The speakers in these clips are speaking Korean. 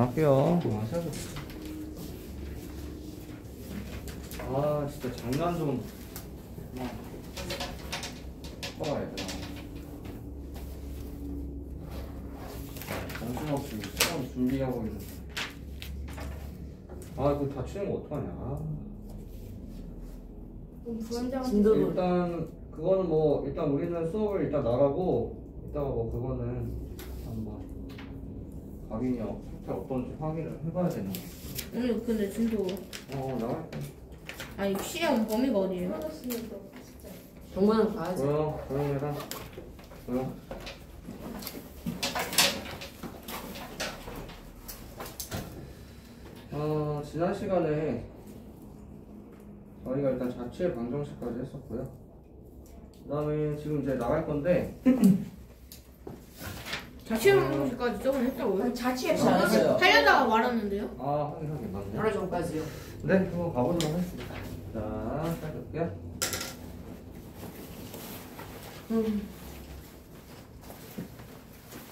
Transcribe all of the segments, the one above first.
할게요. 아 진짜 장난 좀 꺼봐야 되나. 정신없이 시험 준비하고 있는데. 아 이거 다치는 거 어떡하냐. 진도도 일단 그거는 뭐 일단 우리는 수업을 일단 나가고 이따가 뭐 그거는 한번 각인이 상태 어떤지 확인을 해봐야 되는 거. 오늘 근데 진도 나갈게. 아니 시험 범위가 어디예요? 정관은 가야지. 조용해라. 조용. 지난 시간에 저희가 일단 자취의 방정식까지 했었고요. 그 다음에 지금 이제 나갈 건데 자취 방송실까지 저번에 했다고요? 자취했지 않았어요. 하려다가 말았는데요? 하긴 맞네. 하루 전까지요. 네, 한번 가보도록 하겠습니다. 자, 시작할게요.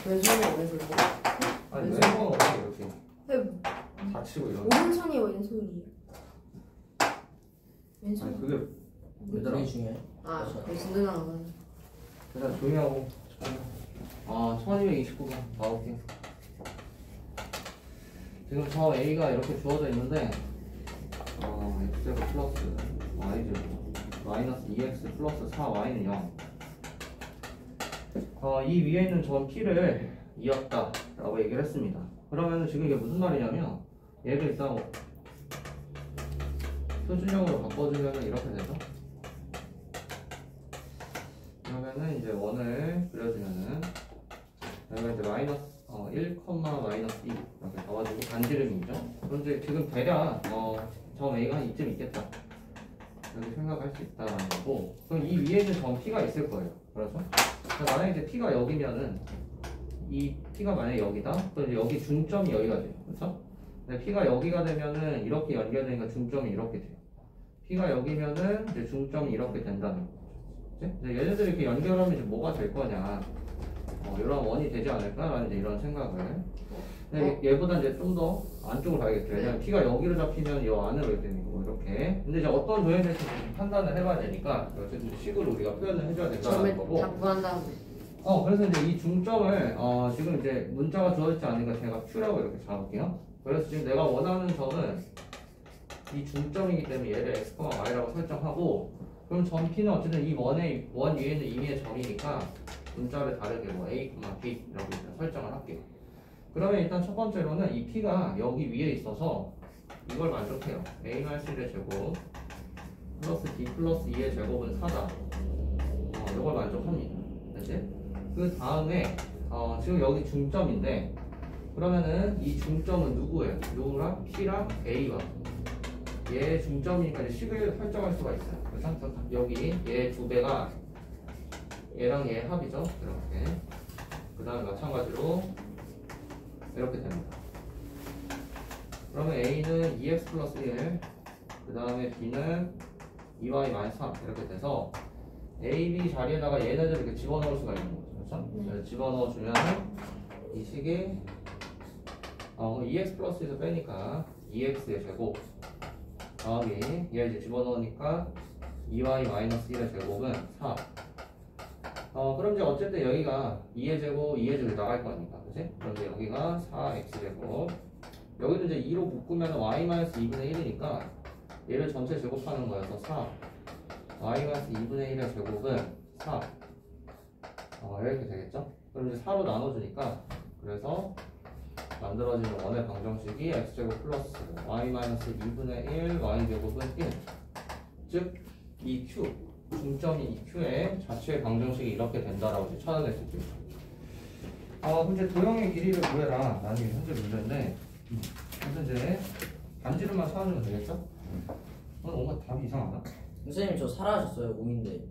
왼손이 오른손이. 아니 왼손. 왼손은 어떻게 이렇게 그 다치고 이런. 오른손이 왼손이에요. 아니 왼손. 그게 얘들아 그게 중요해. 아, 그 진도 나가는. 일단 조용히 하고. 1229번 나올게. 지금 저 A가 이렇게 주어져 있는데 X제곱 플러스 Y제곱 마이너스 2X 플러스 4Y는 0. 이 위에 있는 점 P를 이었다 라고 얘기를 했습니다. 그러면 지금 이게 무슨 말이냐면 얘를 일단 표준형으로 바꿔주면 이렇게 되죠. 그러면은 이제 원을 그려주면은 여기가 이제 마이너스 1, 마이너스 2 이렇게 나와주고 반지름이죠. 그럼 이제 지금 대략 점 A가 한 이쯤 있겠다 이렇게 생각할 수 있다는 거고, 그럼 이 위에 있는 점 P가 있을 거예요. 그래서 만약에 이제 P가 여기면은 이 P가 만약에 여기다, 그럼 이제 여기 중점이 여기가 돼요. 그렇죠? 근데 P가 여기가 되면은 이렇게 연결되니까 중점이 이렇게 돼요. P가 여기면은 이제 중점이 이렇게 된다는 거죠. 이제 얘네들이 이렇게 연결하면 이제 뭐가 될 거냐, 이런 원이 되지 않을까라는 이제 이런 생각을. 근데 얘보다 이제 좀 더 안쪽으로 가야겠죠. 왜냐면 P가 여기로 잡히면 이 안으로 이렇게 되는 거고 이렇게. 근데 이제 어떤 도형에 대해서 좀 판단을 해봐야 되니까 어쨌든 식으로 우리가 표현을 해줘야 된다는 거고. 다 구한 다음에. 그래서 이제 이 중점을 지금 이제 문자가 주어지지 않으니까 제가 Q라고 이렇게 잡을게요. 그래서 지금 내가 원하는 점은 이 중점이기 때문에 얘를 X, Y라고 설정하고, 그럼 점 P는 어쨌든 이 원 위에는 임의의 점이니까 문자를 다르게 뭐 A, B 이렇게 설정을 할게요. 그러면 일단 첫 번째로는 이 P가 여기 위에 있어서 이걸 만족해요. A-1의 제곱 플러스 D 플러스 2의 제곱은 4다. 이걸 만족합니다. 그치? 그 다음에 지금 여기 중점인데, 그러면은 이 중점은 누구예요? 누구랑? P랑 A가 얘 중점이니까 이제 식을 설정할 수가 있어요. 그래서 여기 얘 두 배가 얘랑 얘 합이죠. 이렇게. 그 다음에 마찬가지로 이렇게 됩니다. 그러면 A는 2X 플러스 1, 그 다음에 B는 2Y 마이너스 3 이렇게 돼서 A, B 자리에다가 얘네들을 이렇게 집어넣을 수가 있는 거죠. 그렇죠? 그래서 집어넣어주면 이 식이 2X 플러스 1에서 빼니까 2X의 제곱 더하기 얘를 이제 집어넣으니까 2Y 마이너스 1의 제곱은 4. 그럼 이제 어쨌든 여기가 2의 제곱, 2의 제곱이 나갈 거니까, 그치? 그런데 여기가 4x 제곱, 여기도 이제 2로 묶으면 y 마이너스 2분의 1이니까 얘를 전체 제곱하는 거여서 4. y 마이너스 2분의 1의 제곱은 4. 이렇게 되겠죠? 그럼 이제 4로 나눠주니까, 그래서 만들어지는 원의 방정식이 x제곱 플러스 y 마이너스 2분의 1 y제곱은 1. 즉, 이 q, 중점이 이 q의 자취의 방정식이 이렇게 된다라고 이제 찾아낼 수 있겠죠. 그럼 이제 도형의 길이를 구해라 라는 게 현재 문제인데, 그래서 이제 반지름만 찾아주면 되겠죠? 뭔가 답이 이상하다. 선생님 저 살아하셨어요. 5인데.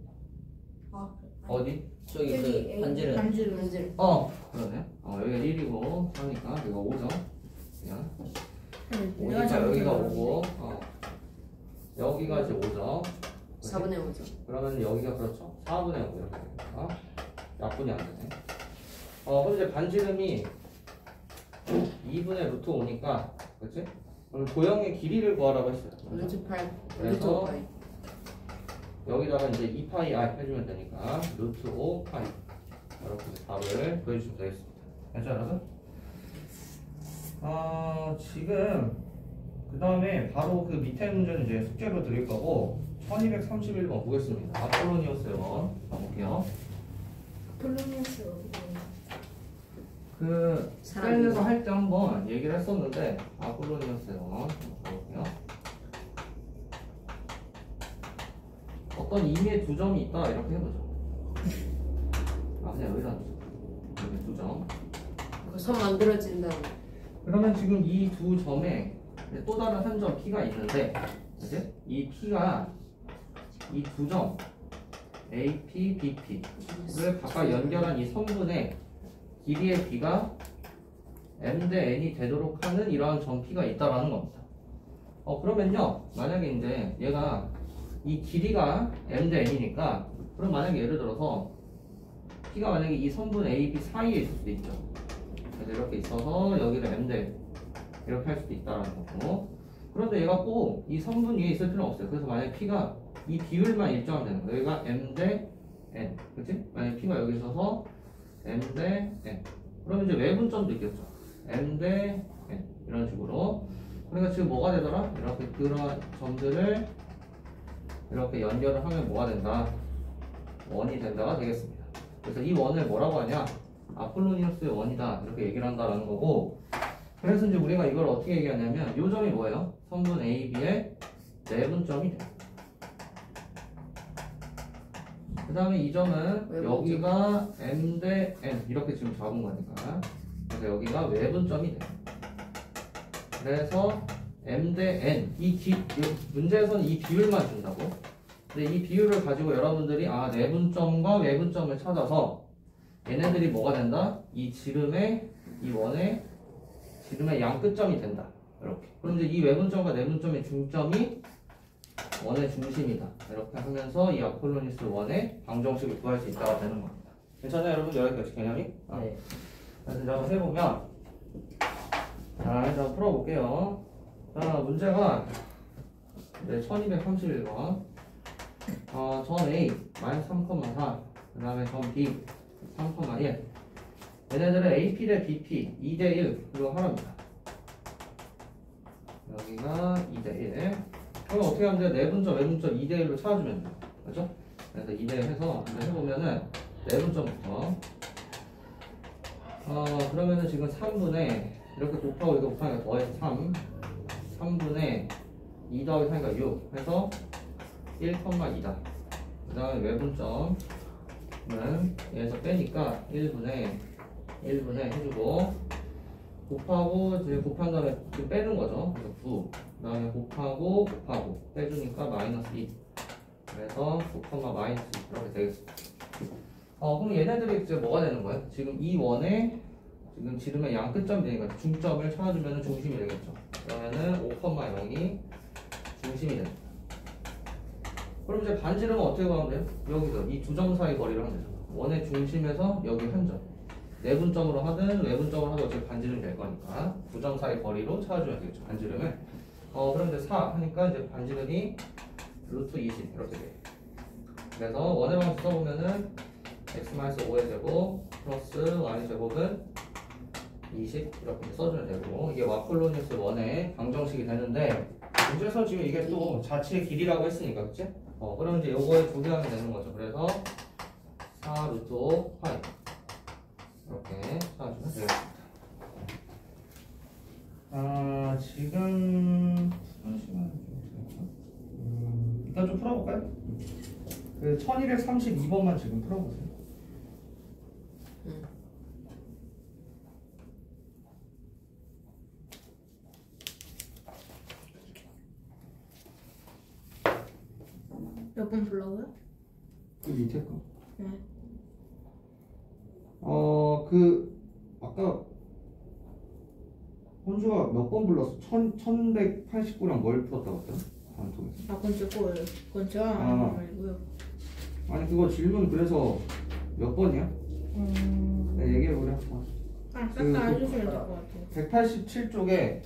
어디? 저기 여기 그 A. 반지름. 반지름. 그러네. 여기가 1이고 4니까 여기가 5죠. 그냥 내가 5니까 여기가 잘못했나 5고 여기가 이제 5죠. 4분의 5죠. 그러면 여기가 그렇죠. 4분의 5 이렇게 되니까 약분이 안 되네. 그럼 이제 반지름이 2분의 루트 5니까 그치? 그럼 도형의 길이를 구하라고 했어요. 루트 8 루트 그래서 5파이 여기다가 이제 2파이 r 해주면 되니까 루트 5 파이 이렇게 답을 보여주시면 되겠습니다. 됐죠 여러분? 지금 그 다음에 바로 그 밑에 문제는 이제 숙제로 드릴 거고 1231번 보겠습니다. 아폴로니오스의 원 가볼게요. 폴로니우스 어디예요? 그 사람이 스페인에서 할 때 한번 얘기를 했었는데 아폴로니오스의 원 가볼게요. 어떤 임의의 두 점이 있다 이렇게 해보죠. 그냥 여기다 놓죠. 여기 두 점. 그 선 만들어진다고 그러면 지금 이 두 점에 또 다른 한 점 P가 있는데, 그치? 이 P가 이 두 점 AP, BP를 각각 연결한 이 선분의 길이의 B가 M 대 N이 되도록 하는 이러한 점 P가 있다라는 겁니다. 그러면요, 만약에 이제 얘가 이 길이가 M 대 N이니까, 그럼 만약에 예를 들어서 P가 만약에 이 선분 AB 사이에 있을 수도 있죠. 그래서 이렇게 있어서 여기를 M 대 이렇게 할 수도 있다라는 거고. 그런데 얘가 꼭 이 선분 위에 있을 필요는 없어요. 그래서 만약에 P가 이 비율만 일정하면 되는 거예요. 여기가 M 대 N, 그치? 만약에 P가 여기 있어서 M 대 N. 그러면 이제 외분점도 있겠죠. M 대 N 이런 식으로. 그러니까 지금 뭐가 되더라? 이렇게 그런 점들을 이렇게 연결을 하면 뭐가 된다? 원이 된다가 되겠습니다. 그래서 이 원을 뭐라고 하냐? 아폴로니우스의 원이다 이렇게 얘기를 한다라는 거고. 그래서 이제 우리가 이걸 어떻게 얘기하냐면 이 점이 뭐예요? 선분 AB의 내분점이 돼. 그 다음에 이 점은 여기가 M 대 N 이렇게 지금 잡은 거니까. 그래서 여기가 외분점이 돼. 그래서 M 대 N 이 문제에서는 이 비율만 준다고. 근데 이 비율을 가지고 여러분들이 내분점과 외분점을 찾아서 얘네들이 뭐가 된다? 이 지름의 이 원의 지름의 양 끝점이 된다. 이렇게. 그럼 이제 이 외분점과 내분점의 중점이 원의 중심이다. 이렇게 하면서 이 아폴로니우스 원의 방정식을 구할 수 있다가 되는 겁니다. 괜찮아요, 여러분? 여기까지 개념이? 네. 그래서 이제 한번 해보면, 자, 일단 풀어볼게요. 자, 문제가 이제 1231번. 점 A 마이너스 3,4, 그 다음에 점 B 3,1. 얘네들은 AP 대 BP 2대 1 그리고 하랍니다. 여기가 2대 1. 그럼 어떻게 하면 돼? 내분점, 외분점 2대 1로 찾아주면 돼요. 그렇죠? 그래서 2대 1 해서 해보면은 내분점부터. 그러면은 지금 3분의 이렇게 곱하고 이거 곱하니까 더해서 3분의 2 더하기 3이니까 6 해서 1,2다. 그 다음에 외분점은 얘에서 빼니까 1분의 해주고 곱하고 이제 곱한 다음에 지금 빼는 거죠. 그래서 9. 그 다음에 곱하고 빼주니까 마이너스 2. 그래서 9, 마이너스 2 이렇게 되겠습니다. 그럼 얘네들이 이제 뭐가 되는 거예요? 지금 이 원에 지금 지름의 양 끝점이 되니까 중점을 찾아주면 중심이 되겠죠. 그러면은 5,0이 중심이 됩니다. 그럼 이제 반지름은 어떻게 구하면 돼요? 여기서 이 두 점 사이 거리를 하면 되죠. 원의 중심에서 여기 한 점. 내분점으로 하든 외분점으로 하든 어차피 반지름이 될 거니까 두 점 사이 거리로 찾아주면 되겠죠. 반지름을. 그럼 이제 4 하니까 이제 반지름이 루트 20 이렇게 돼요. 그래서 원의 방식 써보면은 x-5의 제곱 플러스 y의 제곱은 20 이렇게 써주면 되고, 이게 아폴로니우스 원의 방정식이 되는데, 문제에서 지금 이게 또 자체의 길이라고 했으니까, 그치? 그럼 이제 요거에 두 개 하면 되는 거죠. 그래서 4 루트 5 파이 이렇게 찾아주면 되겠습니다. 지금 무슨 시간이 좀 일단 좀 풀어볼까요? 그 1232번만 지금 풀어보세요. 몇 번 불러고요? 그 밑에 거. 네. 아까 혼주가 몇 번 불렀어? 1189랑 뭘 풀었다고 했죠? 단톡에서. 그건 제 거예요. 그건 제가 아. 하는 건 아니고요. 아니 그거 질문 그래서 몇 번이야? 네, 얘기해보래. 싹 다 해주시면 될 것 같아요. 187쪽에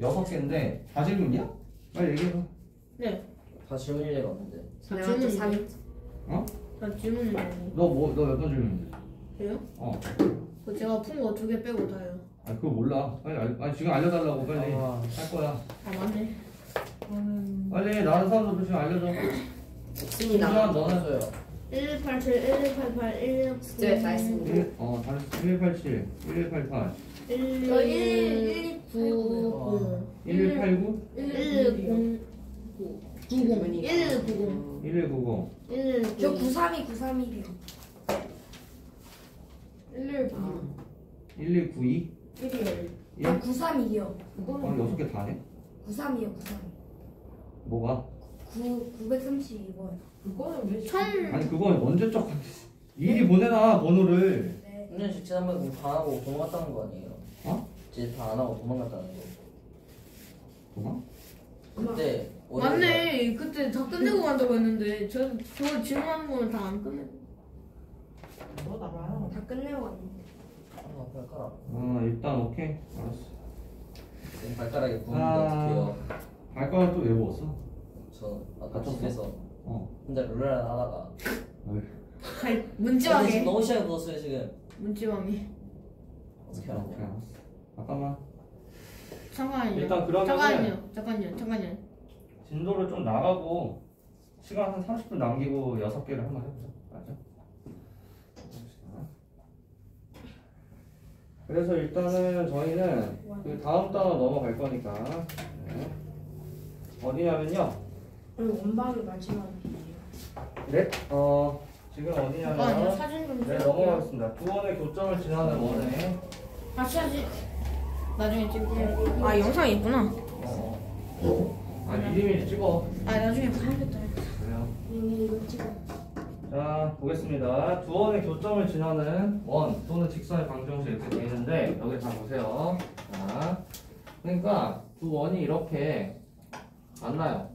6개인데 다 질문이야? 빨리 얘기해봐. 네. 다 질문일 리가 없는데. 다 내가 또 질문이에요. 3위. 다 질문이에요. 너 어떤 질문인데? 그래요? 어. 그 제가 푼 거 2개 빼고 다요. 아 그거 몰라. 빨리 지금 알려달라고 빨리 아. 할 거야. 아 맞네. 빨리 나는 사람들 지금 알려줘. 습니다 수지야 너는 없어요. 1187, 1188, 1199. 숙제 다 했습니다. 다 1187, 1188, 1199. 1189, 1190. 90. 1190. 1190. 1190. 저 932, 931이요. 1192. 1192. 1이요. 저 932이요. 오늘 6개 다네? 93이요, 93. 뭐가? 932번. 그거는 왜 천. 아니 그건 언제적 미리 보내놔 번호를. 네. 1년씩 지나면 그럼 다 하고 도망갔다는 거 아니에요? 어? 이제 다 안 하고 도망갔다는 거. 뭐가? 그때 맞네. 그때 다 끝내고 간다고 했는데 저 질문하는 거는 다 안 끝내고. 뭐다 말하는 다 끝내고 왔는데. 발가락. 일단 오케이 알았어. 발가락에 부는데 아. 어떡해요? 발가락 또 왜 먹었어? 저 아까 다쳤어? 집에서 어. 혼자 룰랄 하다가 잘 근데 문지방에. 지금 너무 시간이 묻었어요 지금. 문지방에. 어떻게 오케이 하냐? 알았어. 잠깐만. 잠깐만요. 일단 그러면은 잠깐요. 진도를 좀 나가고 시간 한 30분 남기고 6개를 한번 해보자. 맞아? 그래서 일단은 저희는 그 다음 단어 넘어갈 거니까 네. 어디냐면요. 오늘 원방이 마지막이에요. 네? 지금 어디냐면 잠깐만요. 사진 좀 네 찍을게요. 넘어가겠습니다. 두 원의 교점을 지나는 원에 다시 하지. 나중에 찍을게요. 아 영상 있구나. 미리미리 찍어. 아 나중에 봐야겠다. 그래요. 이거 찍어. 자 보겠습니다. 두 원의 교점을 지나는 원 또는 직선의 방정식 이렇게 돼 있는데 여기 다 보세요. 자, 그러니까 두 원이 이렇게 만나요.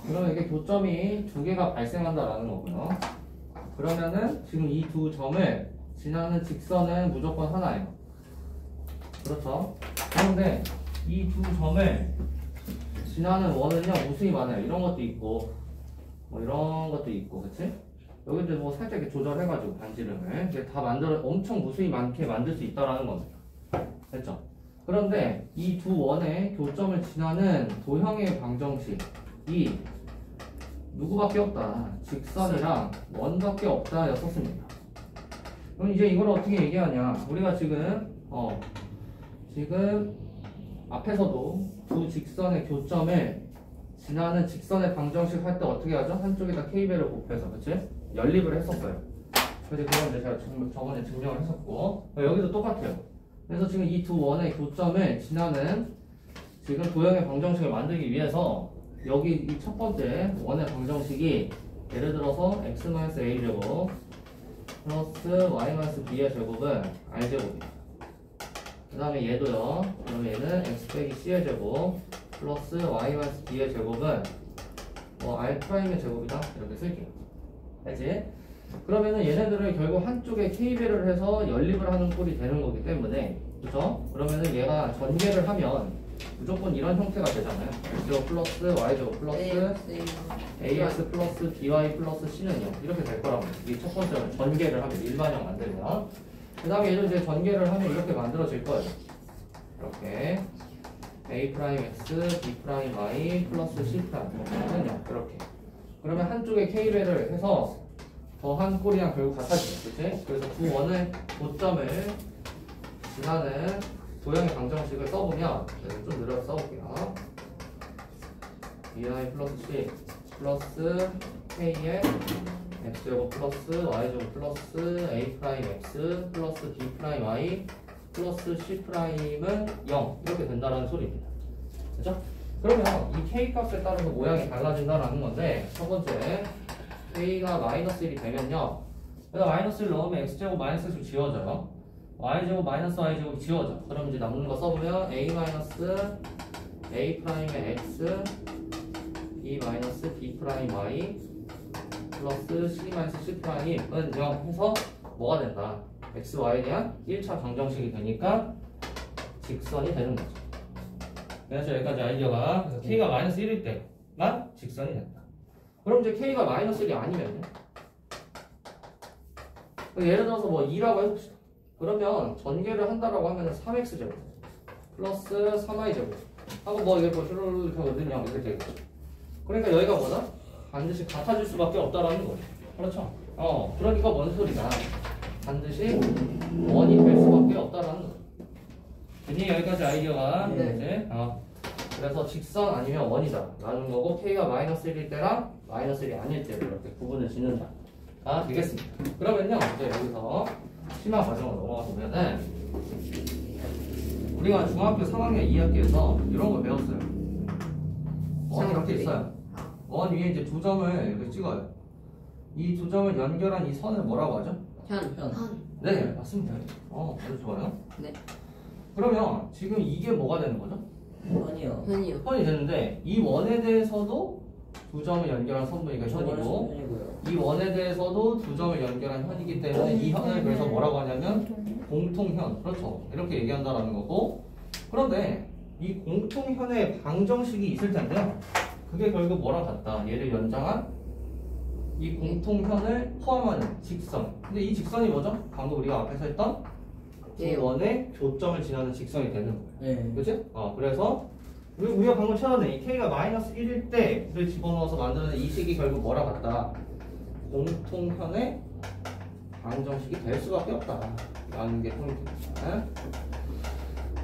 그러면 이게 교점이 두 개가 발생한다라는 거고요. 그러면은 지금 이 두 점을 지나는 직선은 무조건 하나예요. 그렇죠? 그런데 이 두 점을 지나는 원은요 무수히 많아요. 이런 것도 있고 뭐 이런 것도 있고, 그치? 여기도 뭐 살짝 이렇게 조절해가지고 반지름을 이게 다 엄청 무수히 많게 만들 수 있다라는 겁니다. 됐죠? 그런데 이 두 원의 교점을 지나는 도형의 방정식이 누구밖에 없다. 직선이랑 원밖에 없다 였었습니다. 그럼 이제 이걸 어떻게 얘기하냐? 우리가 지금 앞에서도 두 직선의 교점을 지나는 직선의 방정식 할 때 어떻게 하죠? 한쪽에다 K배를 곱해서, 그치? 연립을 했었어요. 그래서 그건 이제 제가 저번에 증명을 했었고, 여기도 똑같아요. 그래서 지금 이 두 원의 교점을 지나는 지금 도형의 방정식을 만들기 위해서 여기 이 첫 번째 원의 방정식이 예를 들어서 x-a제곱 플러스 y-b의 제곱은 r제곱이에요. 그 다음에 얘도요. 그러면 얘는 x 빼기 c의 제곱 플러스 y-b의 제곱은 r'의 제곱이다. 이렇게 쓸게요. 알지? 그러면은 얘네들을 결국 한쪽에 k배를 해서 연립을 하는 꼴이 되는 거기 때문에, 그죠? 그러면은 얘가 전개를 하면 무조건 이런 형태가 되잖아요. x제곱 플러스 y제곱 플러스 ax 플러스 by 플러스 c는요. 이렇게 될 거라고. 이게 첫 번째는 전개를 하면 일반형 만들면. 그 다음에 얘를 이제 전개를 하면 이렇게 만들어질 거예요. 이렇게 a'(x), b'(y) 플러스 c'는요. 이렇게. 그러면 한쪽에 k배를 해서 더한 꼴이랑 결국 같아지죠. 그치? 그래서 두 원의 고점을 지나는 도형의 방정식을 써보면, 좀 느려서 써볼게요. bi 플러스 c 플러스 k의 x제곱 플러스 y제곱 플러스 a'x 플러스 b'y 플러스 c'은 0 이렇게 된다는 소리입니다. 그죠? 그러면 이 k 값에 따라서 모양이 달라진다는 건데, 첫 번째 k가 마이너스 1이 되면요, 여기다 마이너스 1 넣으면 x제곱 마이너스 x로 지워져요. y제곱 마이너스 y제곱이 지워져. 그럼 이제 남는 거 써보면 a 마이너스 a'의 x b 마이너스 b'y 플러스 c 마이너스 c'은 0 해서 뭐가 된다? x, y에 대한 1차 방정식이 되니까 직선이 되는 거죠. 그래서 여기까지 아이디어가 그래서 k가 마이너스 1일 때만 직선이 된다. 그럼 이제 k가 마이너스 1이 아니면요? 예를 들어서 뭐 2라고 해봅시다. 그러면 전개를 한다라고 하면 3x제곱 플러스 3y제곱 하고 뭐 이게 뭐 이렇게 하거든요. 이렇게 되겠죠. 그러니까 여기가 뭐다? 반드시 같아질 수밖에 없다라는 거죠. 그렇죠? 그러니까 뭔 소리냐? 반드시 원이 될 수밖에 없다라는 거죠. 괜히 여기까지 아이디어가 네. 이제 그래서 직선 아니면 원이다 라는 거고 k가 마이너스 1일 때랑 마이너스 1이 아닐 때를 이렇게 구분을 짓는다 되겠습니다. 그러면요 이제 여기서 심화 과정을 넘어가 보면은 우리가 중학교 3학년 2학기에서 이런 걸 배웠어요. 원이 이렇게 있어요. 원 위에 이제 두 점을 이렇게 찍어요. 이 두 점을 연결한 이 선을 뭐라고 하죠? 현. 네, 맞습니다. 아주 좋아요. 네. 그러면 지금 이게 뭐가 되는 거죠? 현이요. 현이요. 선이 되는데 이 원에 대해서도 두 점을 연결한 선분이니까 현이고 현이고요. 이 원에 대해서도 두 점을 연결한 현이기 때문에 이 현을 그래서 뭐라고 하냐면 공통현. 그렇죠. 이렇게 얘기한다라는 거고 그런데 이 공통현의 방정식이 있을 텐데요. 그게 결국 뭐랑 같다. 얘를 연장한 이 공통현을 포함하는 직선. 근데 이 직선이 뭐죠? 방금 우리가 앞에서 했던 네. 두 원의 교점을 지나는 직선이 되는 거예요. 네. 그치? 그래서 우리가 방금 찾아낸 이 k가 마이너스 1일 때를 집어넣어서 만드는 이 식이 결국 뭐랑 같다? 공통현의 방정식이 될 수밖에 없다 라는 게 포인트입니다.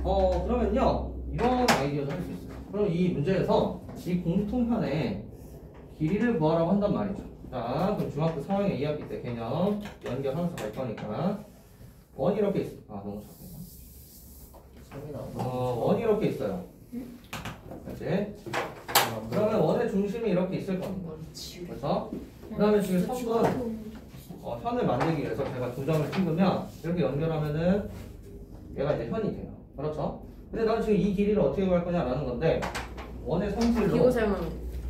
그러면요 이런 아이디어도 할 수 있어요. 그럼 이 문제에서 이 공통현의 길이를 구하라고 한단 말이죠. 자 그럼 중학교 4학년 2학기 때 개념 연결하면서 갈 거니까 원이 이렇게 있어. 너무 작네. 원이 이렇게 있어요. 그치? 그러면 원의 중심이 이렇게 있을 겁니다. 그래서 그 다음에 지금 선분 현을 만들기 위해서 제가 두 점을 찍으면 이렇게 연결하면은 얘가 이제 현이 돼요. 그렇죠? 근데 나는 지금 이 길이를 어떻게 구할 거냐라는 건데 원의 성질로 기호 설명.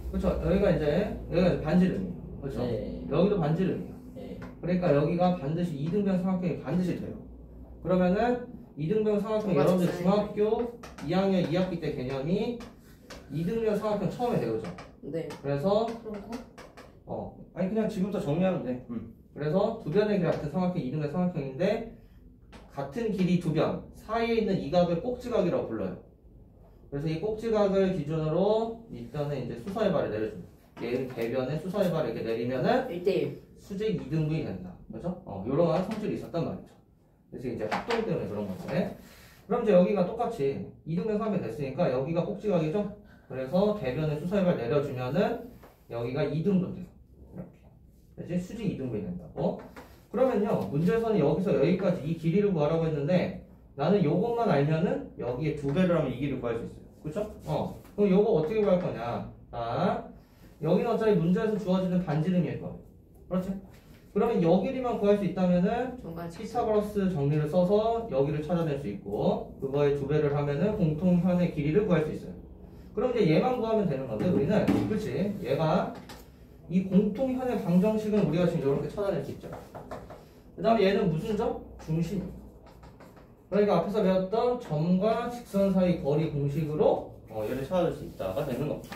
그렇죠. 여기가 이제 반지름이에요. 그렇죠? 네. 여기도 반지름이에요. 네. 그러니까 여기가 반드시 이등변 삼각형이 반드시 돼요. 그러면은 이등변 삼각형 뭐가 여러분들 있어요? 중학교 2학년 2학기 때 개념이 이등변 삼각형 처음에 배우죠. 네. 그래서 그런 거? 아니 그냥 지금부터 정리하면 돼. 그래서 두 변의 길이 같은 삼각형 이등변 삼각형인데 같은 길이 두 변 사이에 있는 이 각을 꼭지각이라고 불러요. 그래서 이 꼭지각을 기준으로 일단은 이제 수서의 발을 내려줍니다. 얘는 대변에 수서의 발을 이렇게 내리면은 1대1. 수직 이등분이 된다. 그렇죠? 이러한 성질이 있었단 말이죠. 그래서 이제 합동 때문에 그런 건데. 그럼 이제 여기가 똑같이 이등변 삼각형이 됐으니까 여기가 꼭지각이죠? 그래서 대변에 수서의 발 내려주면은 여기가 이등분 돼요. 이렇게. 그래서 수직 이등분이 된다고. 그러면요, 문제에서는 여기서 여기까지 이 길이를 구하라고 했는데 나는 요것만 알면은 여기에 두 배를 하면 이 길이를 구할 수 있어요. 그렇죠? 그럼 요거 어떻게 구할 거냐? 여기는 어차피 문제에서 주어지는 반지름일 거예요. 그렇지? 그러면 여 길이만 구할 수 있다면은 피타고라스 정리를 써서 여기를 찾아낼 수 있고 그거에 두 배를 하면은 공통현의 길이를 구할 수 있어요. 그럼 이제 얘만 구하면 되는 건데 우리는 그렇지? 얘가 이 공통현의 방정식은 우리가 지금 이렇게 찾아낼 수 있죠. 그 다음에 얘는 무슨 점? 중심. 그러니까 앞에서 배웠던 점과 직선 사이 거리 공식으로 얘를 찾아낼 수 있다가 되는 겁니다.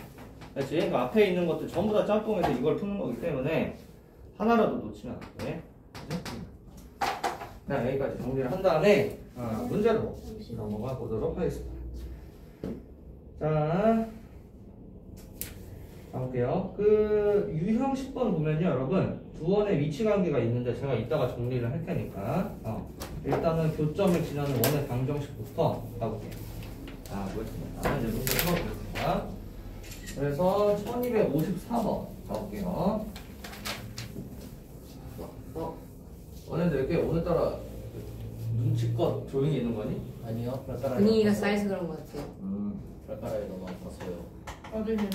그렇지? 그러니까 앞에 있는 것들 전부 다 짬뽕해서 이걸 푸는 거기 때문에 하나라도 놓치면 안 돼. 자, 여기까지 정리를 한 다음에 문제로 넘어가 보도록 하겠습니다. 자, 가볼게요. 그 유형 10번 보면요, 여러분 두 원의 위치 관계가 있는데 제가 이따가 정리를 할 테니까 일단은 교점을 지나는 원의 방정식부터 가볼게요. 자, 보겠습니다. 이제 문제 풀어보겠습니다. 그래서 1254번 가볼게요. 너네들 이렇게 오늘따라 눈치껏 조용히 있는 거니? 아니요. 발가락이 분위기가 아파서. 쌓여서 그런 것 같아요. 발가락이 너무 아팠어요. 어디는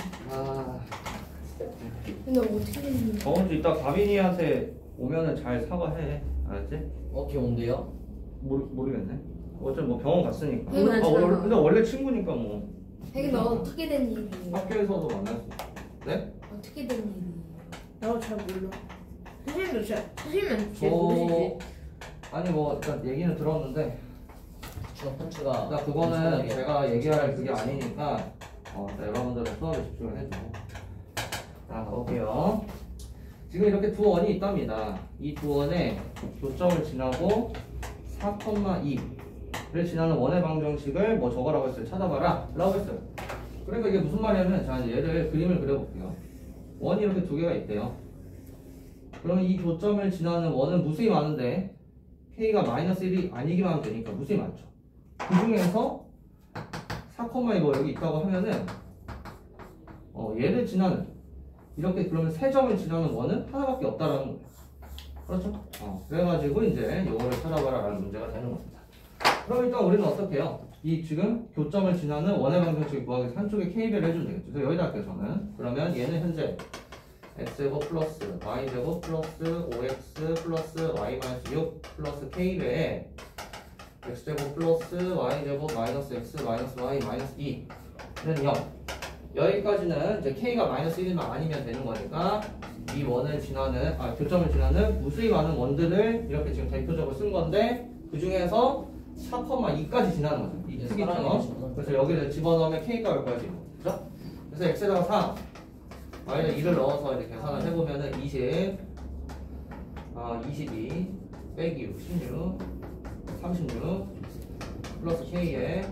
근데 어떻게 됐는지. 저번 주 이따 가빈이한테 오면은 잘 사과해. 알았지? 걔 온대요? 모르겠네. 어차피 뭐 병원 갔으니까. 응, 괜찮아. 근데 원래 친구니까 뭐 이게 너 어떻게 된 일이에요? 학교에서도 만날 수 있어. 네? 어떻게 된 일이에요? 나도 잘 몰라. 선생님도 잘 선생님은 저 제일 모르시지. 아니 뭐 일단 얘기는 들었는데 추가 펀치가. 나 그거는 제가 얘기할 그게 아니니까 여러분들은 수업에 집중을 해주고. 자 가볼게요. 지금 이렇게 두 원이 있답니다. 이 두 원의 교점을 지나고 4,2를 지나는 원의 방정식을 뭐 저거라고 했어요. 찾아봐라 라고 했어요. 그러니까 이게 무슨 말이냐면 자 이제 얘를 그림을 그려볼게요. 원이 이렇게 두 개가 있대요. 그러면 이 교점을 지나는 원은 무수히 많은데 K가 마이너스 1이 아니기만 하면 되니까 무수히 많죠. 그 중에서 4,2가 여기 있다고 하면은 얘를 지나는 이렇게 그러면 세 점을 지나는 원은 하나밖에 없다라는 거예요. 그렇죠? 그래가지고 이제 이거를 찾아봐라 라는 문제가 되는 겁니다. 그럼 일단 우리는 어떻게 해요? 이 지금 교점을 지나는 원의 방정식을 구하기 위해서 한쪽에 K배를 해주면 되겠죠. 그래서 여기다 할게요 저는. 그러면 얘는 현재 x제곱 플러스 y제곱 플러스 5x 플러스 y-6 플러스 k배에 x제곱 플러스 y제곱 마이너스 x 마이너스 y 마이너스 2는 0. 여기까지는 이제 k가 마이너스 1만 아니면 되는 거니까 이 원을 지나는 교점을 지나는 무수히 많은 원들을 이렇게 지금 대표적으로 쓴 건데 그 중에서 4,2까지 지나는 거죠. 이 특이처럼. 그래서 여기를 집어넣으면 k가 여기까지. 그죠? 그래서 x에다가 4 y에 2를 넣어서 이제 계산을 해보면은 22 빼기 6 16 36 플러스 k에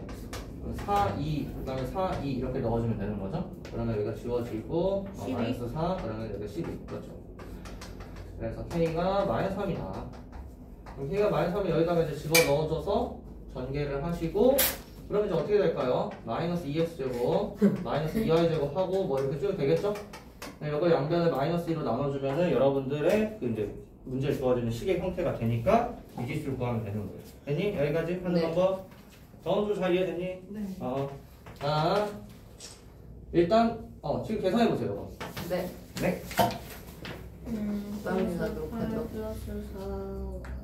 4, 2, 그 다음에 4, 2 이렇게 넣어주면 되는 거죠. 그러면 여기가 지워지고 마이너스 4, 그러면 여기가 12 그렇죠. 그래서 k가 마이너스 3이다. 그럼 k가 마이너스 3이 여기다가 이제 집어넣어줘서 전개를 하시고 그러면 이제 어떻게 될까요? 마이너스 2x제곱 마이너스 2y제곱 하고 뭐 이렇게 쭉 되겠죠? 네, 이거 양변을 마이너스 2로 나눠주면은 여러분들의 그 이제 문제에 주어지는 식의 형태가 되니까 이 지수를 구하면 되는 거예요. 됐니? 여기까지 하는 네. 방법. 정원주 잘 이해됐니? 네. 자 일단 지금 계산해 보세요. 네. 네. 다음 하도록 하죠. 플러스 4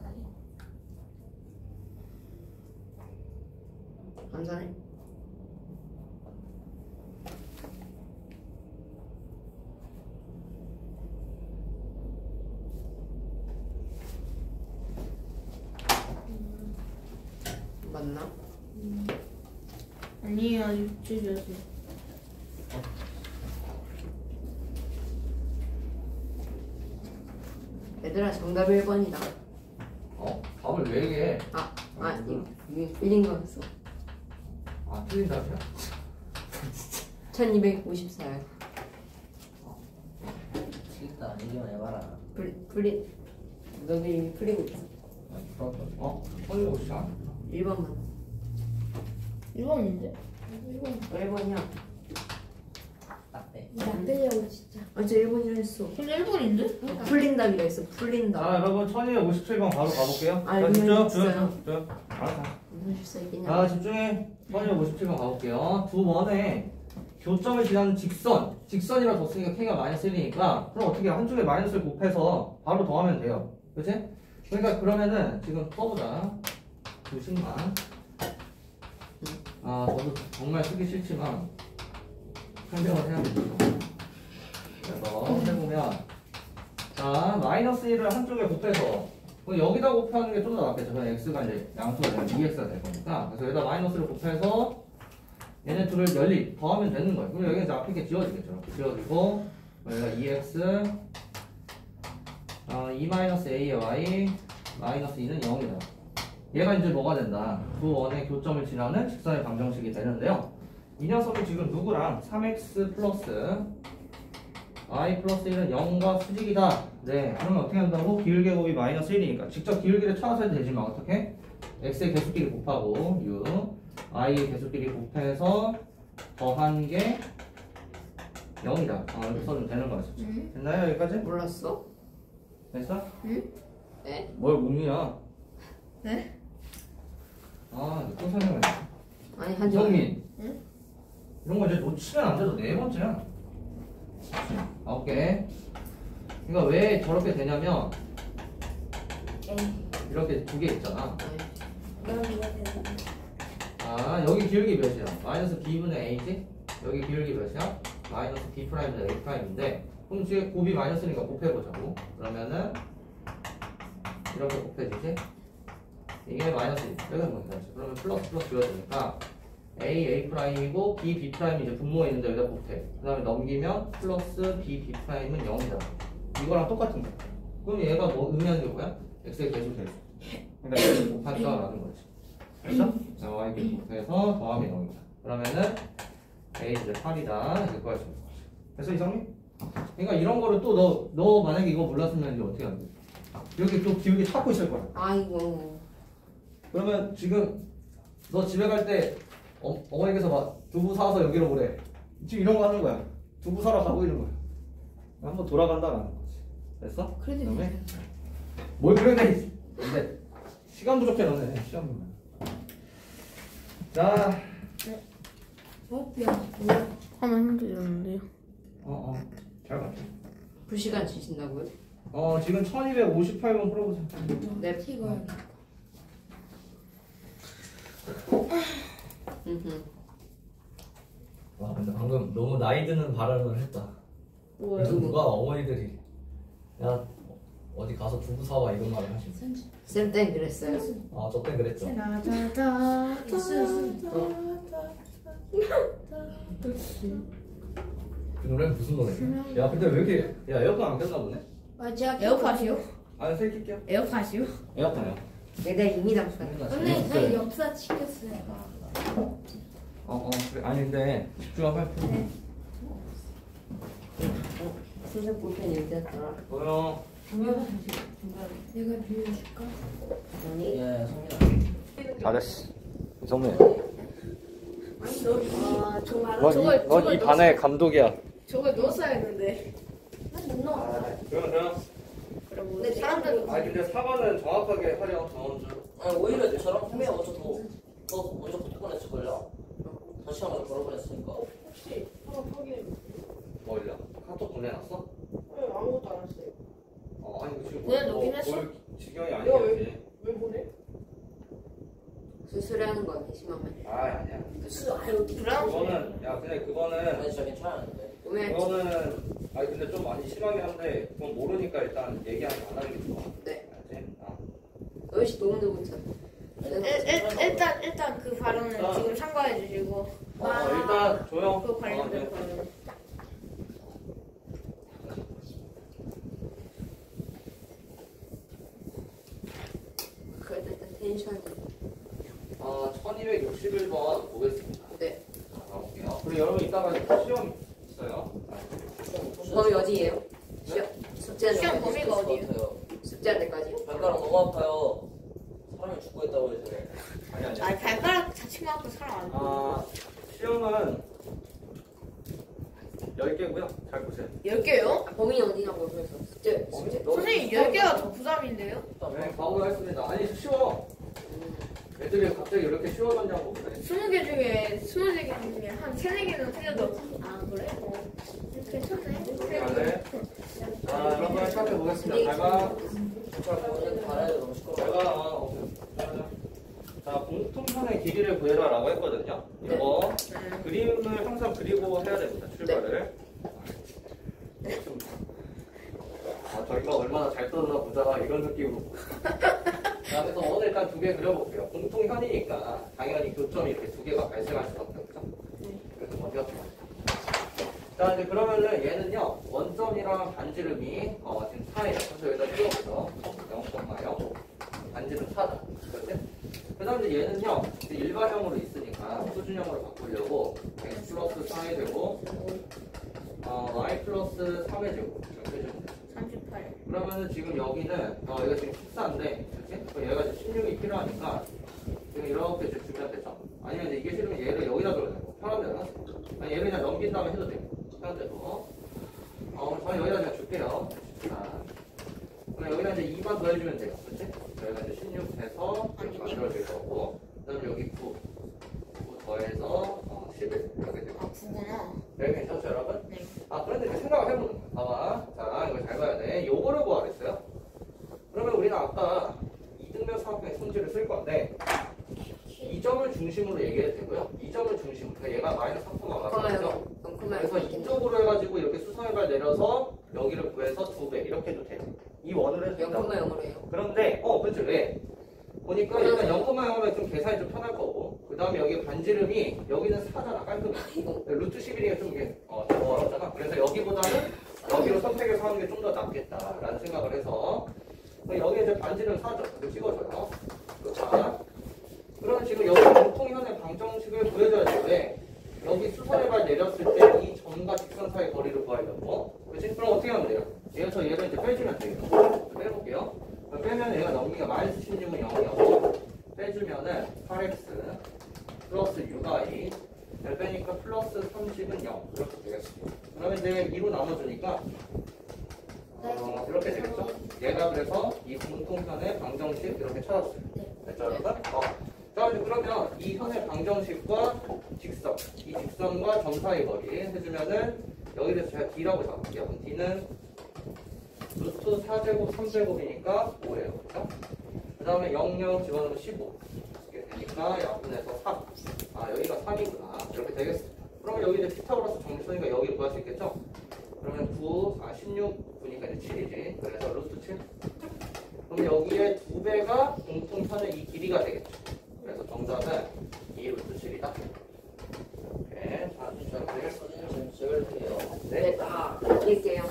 감사해. 맞나? 아니야, 육지였어. 얘들아 정답 1번이다. 답을 왜 얘기해? 이미 빌린 거였어. 틀린 답이야? 1254요. 치겠다 아니기만 해봐라. 풀린. 너네 이미 풀리고 있어. 선생님 혹시 안 1번만. 1번인데? 1번이야. 딱대. 낙대냐고 진짜. 저 1번이라 했어. 근데 1번인데? 풀린 답이라 했어. 풀린 답. 자 여러분 1257번 바로 가볼게요. 아, 자 집중 있어요. 집중. 알았어. 무슨 실수 있겠냐? 자 집중해. 1257번 가볼게요. 두 원의 교점을 지나는 직선이라 뒀으니까 k가 마이너스 1이니까 그럼 어떻게 한쪽에 마이너스를 곱해서 바로 더하면 돼요. 그치? 그러니까 그러면은 지금 써보자. 두 식만. 저도 정말 쓰기 싫지만 설명을 해야 됩니다. 그래서 해보면 자 마이너스 1을 한쪽에 곱해서 그럼 여기다 곱하는 게 좀 더 낫겠죠. 그냥 x가 이제 양수가 되면 2x가 될 거니까 그래서 여기다 마이너스를 곱해서 얘네 둘을 더하면 되는 거예요. 그럼 여기는 이제 앞에 게 지워지겠죠. 지워지고 여기가 2x 2-a의 y 마이너스 2는 0이다. 얘가 이제 뭐가 된다? 두 원의 교점을 지나는 직선의 방정식이 되는데요. 이 녀석이 지금 누구랑 3x 플러스 y 플러스 1은 0과 수직이다. 네, 그러면 어떻게 한다고? 기울계곱이 마이너스 1이니까 직접 기울기를 찾아서 해도 되지만 어떻게? x의 개수끼리 곱하고 u y의 개수끼리 곱해서 더한 게 0이다. 이렇게 써주면 되는 거였죠. 됐나요? 여기까지? 몰랐어? 됐어? 네? 뭘 묻냐? 네? 또 설명해. 아니 하지 이성민. 응? 이런 거 이제 놓치면 안 돼도 네 번째야. 9개. 그러니까 왜 저렇게 되냐면 이렇게 두 개 있잖아. 그럼 이거 되는데. 여기 기울기 몇이야? 마이너스 b분의 a지? 여기 기울기 몇이야? 마이너스 b 프라임분의 a 프라임인데 그럼 지금 곱이 마이너스니까 곱해보자고. 그러면은 이렇게 곱해지지? 이게 마이너스 1 빼는 거니까. 그러면 플러스 플러스 지워지니까 A 프라임이고 B B 프라임이 이제 분모에 있는데 여기다 곱해. 그 다음에 넘기면 플러스 B B 프라임은 0이다. 이거랑 똑같은 거야. 그럼 얘가 뭐 의미하는 게 뭐야? x의 계수 될 수. 그러니까 x를 곱하자라는 거지. 그렇죠? 자, y 곱해서 더하면 0이다. 그러면은 a 이제 8이다. 이렇게 구할 수 있는 거지. 됐어 이성민? 그러니까 이런 거를 또 너 만약에 이거 몰랐으면 이제 어떻게 하는데? 여기 또 기울기 찾고 있을 거야. 아이고. 그러면 지금 너 집에 갈 때 어머니께서 막 두부 사와서 여기로 오래. 지금 이런 거 하는 거야. 두부 사러 가고 있는 거야. 한번 돌아간다라는 거지. 됐어? 그래도 그다음에 뭘 그러네. 근데 시간 부족해 너네. 시간 부족. 자, 하면 힘들었는데요. 잘 봤죠. 불시간 치신다고요? 지금 1258번 풀어보세요. 네. 이거 와 근데 방금 너무 나이 드는 발언을 했다. 뭐예요? 누가 어머니들이 야 어디 가서 두부 사와 이런 말을 하시네. 쌤 그랬어요. 아 저 때 그랬죠. 그 노래는 무슨 노래야? 야, 근데 왜 이렇게 야 에어컨 안 켰나 보네. 맞아. 에어팟이요? 아, 셀 킬게요. 에어팟이요? 에어컨이요. 내가 이미 담았어. 원래 나 역사 시켰어요. 그래. 아니 근데 집중하면 할 선생 볼펜 읽었더라. 보여. 내가 빌려줄까? 아니. 예 성민아. 잘했어. 이성민. 아 정말. 넌 이 반의 감독이야. 저걸 넣었어야 했는데. 그럼. 근데 사람들 아니 근데 4번은 정확하게 하려 정원주. 아니 오히려 저랑 선배가 먼저 더 먼저 붙어보냈을 걸요. 다시 한번 걸어보냈으니까. 혹시 한번 포기해. 뭘요? 카톡 보내놨어? 아무것도 안 했어요. 아니 지금 보내놓긴 했어? 볼 지경이 내가 아니겠지. 왜 보내? 수술하는 거야 심하면. 아니야. 아유 불안. 그거는 야 근데 그거는 아니 진짜 괜찮았는데. 왜? 그거는 아니 근데 좀 많이 심하게 한데 그건 모르니까 일단 얘기하지 안 하는 게 좋아. 네. 알지? 너희 도움도 못해. 일단 그 발언은 지금 참고해 주시고. 일단 조용. 그 관련된 발언. 그래도 일단 텐션이. 1261번 보겠습니다. 네. 자, 가볼게요. 그리고 여러분 이따가 시험 있어요. 범위 어디예요? 시험 숙제할 시험 때까지. 범위가 어디예요? 숙제할 때까지요? 발가락 너무 아파요. 사람이 죽고 있다고 해서. 아니. 아니 발가락 다친 거 갖고 사람 안 돼. 시험은 10개고요. 잘 보세요. 10개요? 범위 어디냐고 그래서 숙제. 선생님 10개가 더 부담인데요? 네, 가보겠습니다. 아니 쉬워. 애들이 갑자기 이렇게 쉬워졌냐고 그래. 20개 중에 20개 중에 한 3, 4개는 틀려도 아 그래? 괜찮네. 네. 자, 여러분 시작해 보겠습니다. 잘 봐. 발에 너무 시끄러워. 잘 봐. 자, 공통선의 길이를 구해라라고 했거든요. 이거 그림을 항상 그리고 해야 됩니다. 출발을. 저희가 얼마나 잘 떠나 보자 이런 느낌으로. 자, 그래서 오늘 일단 2개 그려볼게요. 공통현이니까 당연히 교점이 이렇게 2개가 발생할 수밖에 없죠. 그래서 먼저 자, 이제 그러면은 얘는요 원점이랑 반지름이 지금 4예요. 그래서 여기다 띄워보죠. 0,0 반지름 4다. 그렇지? 그 다음 이제 얘는요 이제 일반형으로 있으니까 수준형으로 바꾸려고 x 플러스 4이 되고 y 플러스 3의 제곱 이렇게 해주면 돼요. 38. 그러면은 지금 여기는 얘가 지금 14인데 그렇지? 그럼 얘가 이제 16이 필요하니까 지금 이렇게 이제 주면 되죠. 아니면 이제 이게 싫으면 얘를 여기다 줘도 되고 편한 대로 하세요. 아니 얘를 그냥 넘긴 다음에 해도 되고 편한 대로. 저는 여기다 그냥 줄게요. 자, 그럼 여기다 이제 2만 더해주면 돼요. 그렇지? 여기가 이제 16 해서 만들어질 거고 그다음에 여기 9 더해서 11 이렇게 되고. 아 9구나. 여기 괜찮죠 여러분? 네. 그런데 이제 생각을 해보는 거야. 봐봐. 자, 이거 잘 봐야 돼. 요거를 구하랬어요. 그러면 우리는 아까 이등변 삼각형의 성질을 쓸 건데 이 점을 중심으로 얘기해도 되고요. 이 점을 중심으로. 그러니까 얘가 마이너스 3코마 맞았죠? 그래서 이쪽으로 해가지고 이렇게 수성해발 내려서 여기를 구해서 2배 이렇게 해도 돼. 이 원을 해도 된다. 0,0으로 해요. 그런데 그렇죠. 왜? 보니까 일단 0,0면 좀 계산이 좀 편할 거고 그 다음에 여기 반지름이 여기는 4잖아 깔끔해. 루트 11이가 좀 이게 더 어렵잖아. 그래서 여기보다는 여기로 선택해서 하는 게 좀 더 낫겠다라는 생각을 해서 여기 이제 반지름 4죠. 이렇게 찍어줘요. 자, 그러면 지금 여기 공통현의 방정식을 구해줘야 되는데 여기 수선의 발 내렸을 때 이 점과 직선 사이 거리를 구하려고. 그렇지? 그럼 어떻게 하면 돼요? 얘를 이제 빼주면 되겠죠. 빼볼게요. 빼면 얘가 넘기가 마이너스 16은 0이었고 빼주면은 8x 플러스 6y 얘를 빼니까 플러스 30은 0 이렇게 되겠습니다. 그러면 이제 2로 나눠주니까 이렇게 되겠죠? 얘가 그래서 이 공통현의 방정식 이렇게 찾았어요. 됐죠 여러분? 자 이제 그러면 이 현의 방정식과 직선 이 직선과 점 사이 거리 해주면은 여기를 제가 D라고 잡을게요. 그럼 D는 루트 4제곱 3제곱이니까 5예요. 그렇죠? 그 다음에 0, 0 집어넣으면 15 이렇게 되니까 약분해서 3 여기가 3이구나 이렇게 되겠습니다. 그러면 여기 이제 피타고라스 정리선이니까 여기 구할 수 있겠죠? 그러면 16 9니까 이제 7이지. 그래서 루트 7 그럼 여기에 2배가 공통편의 이 길이가 되겠죠. 그래서 정답은 2 루트 7이다. 이렇게 잘 되겠습니다. 제외할게요. 네. 다 드릴게요.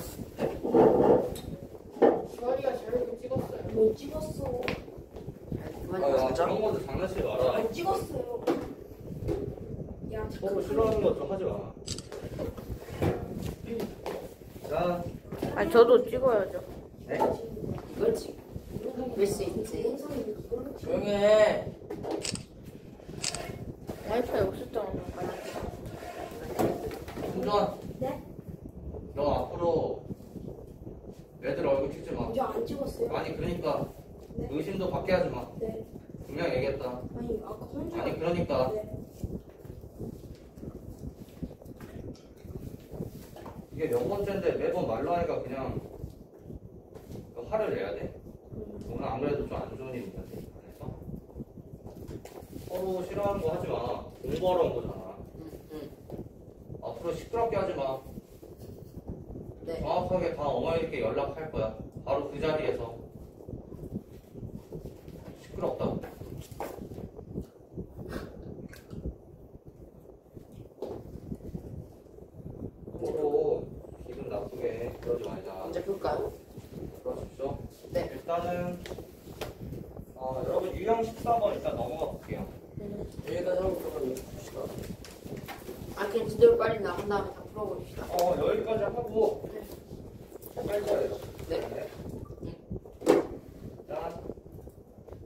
주아리가 제일 찍었어요. 못 찍었어. 그런 것도 장난치지 마라. 안 찍었어요. 야, 서로 싫어하는 거 좀 하지 마. 자, 아니 저도 찍어야죠. 네? 이걸 찍을 수 있지. 조용히 해. 와이파이 없을 때 하는 거야. 순전. 네? 너 앞으로 애들 얼굴 찍지 마. 저 안 찍었어요. 아니 그러니까 네. 의심도 받게 하지 마. 네. 분명 얘기했다. 아니 아까 혼자. 아니 그러니까 네. 이게 몇 번째인데 매번 말로 하니까 그냥 너 화를 내야 돼. 오늘 아무래도 좀 안 좋은 일이야. 그래서 서로 싫어하는 거 하지 마. 공부하러 온 거잖아. 앞으로 시끄럽게 하지 마. 네. 정확하게 다 어머니께 연락할 거야. 바로 그 자리에서. 시끄럽다고. 서로 기분 나쁘게 그러지 말자. 언제 볼까요? 그러십시오. 네. 일단은 여러분 유형 14번 일단 넘어가 볼게요. 여기까지 하고 그러면 봅시다. 그냥 제대로 빨리 나간 다음에 다 풀어버립시다. 여기까지 하고 빨리 해요. 네. 자,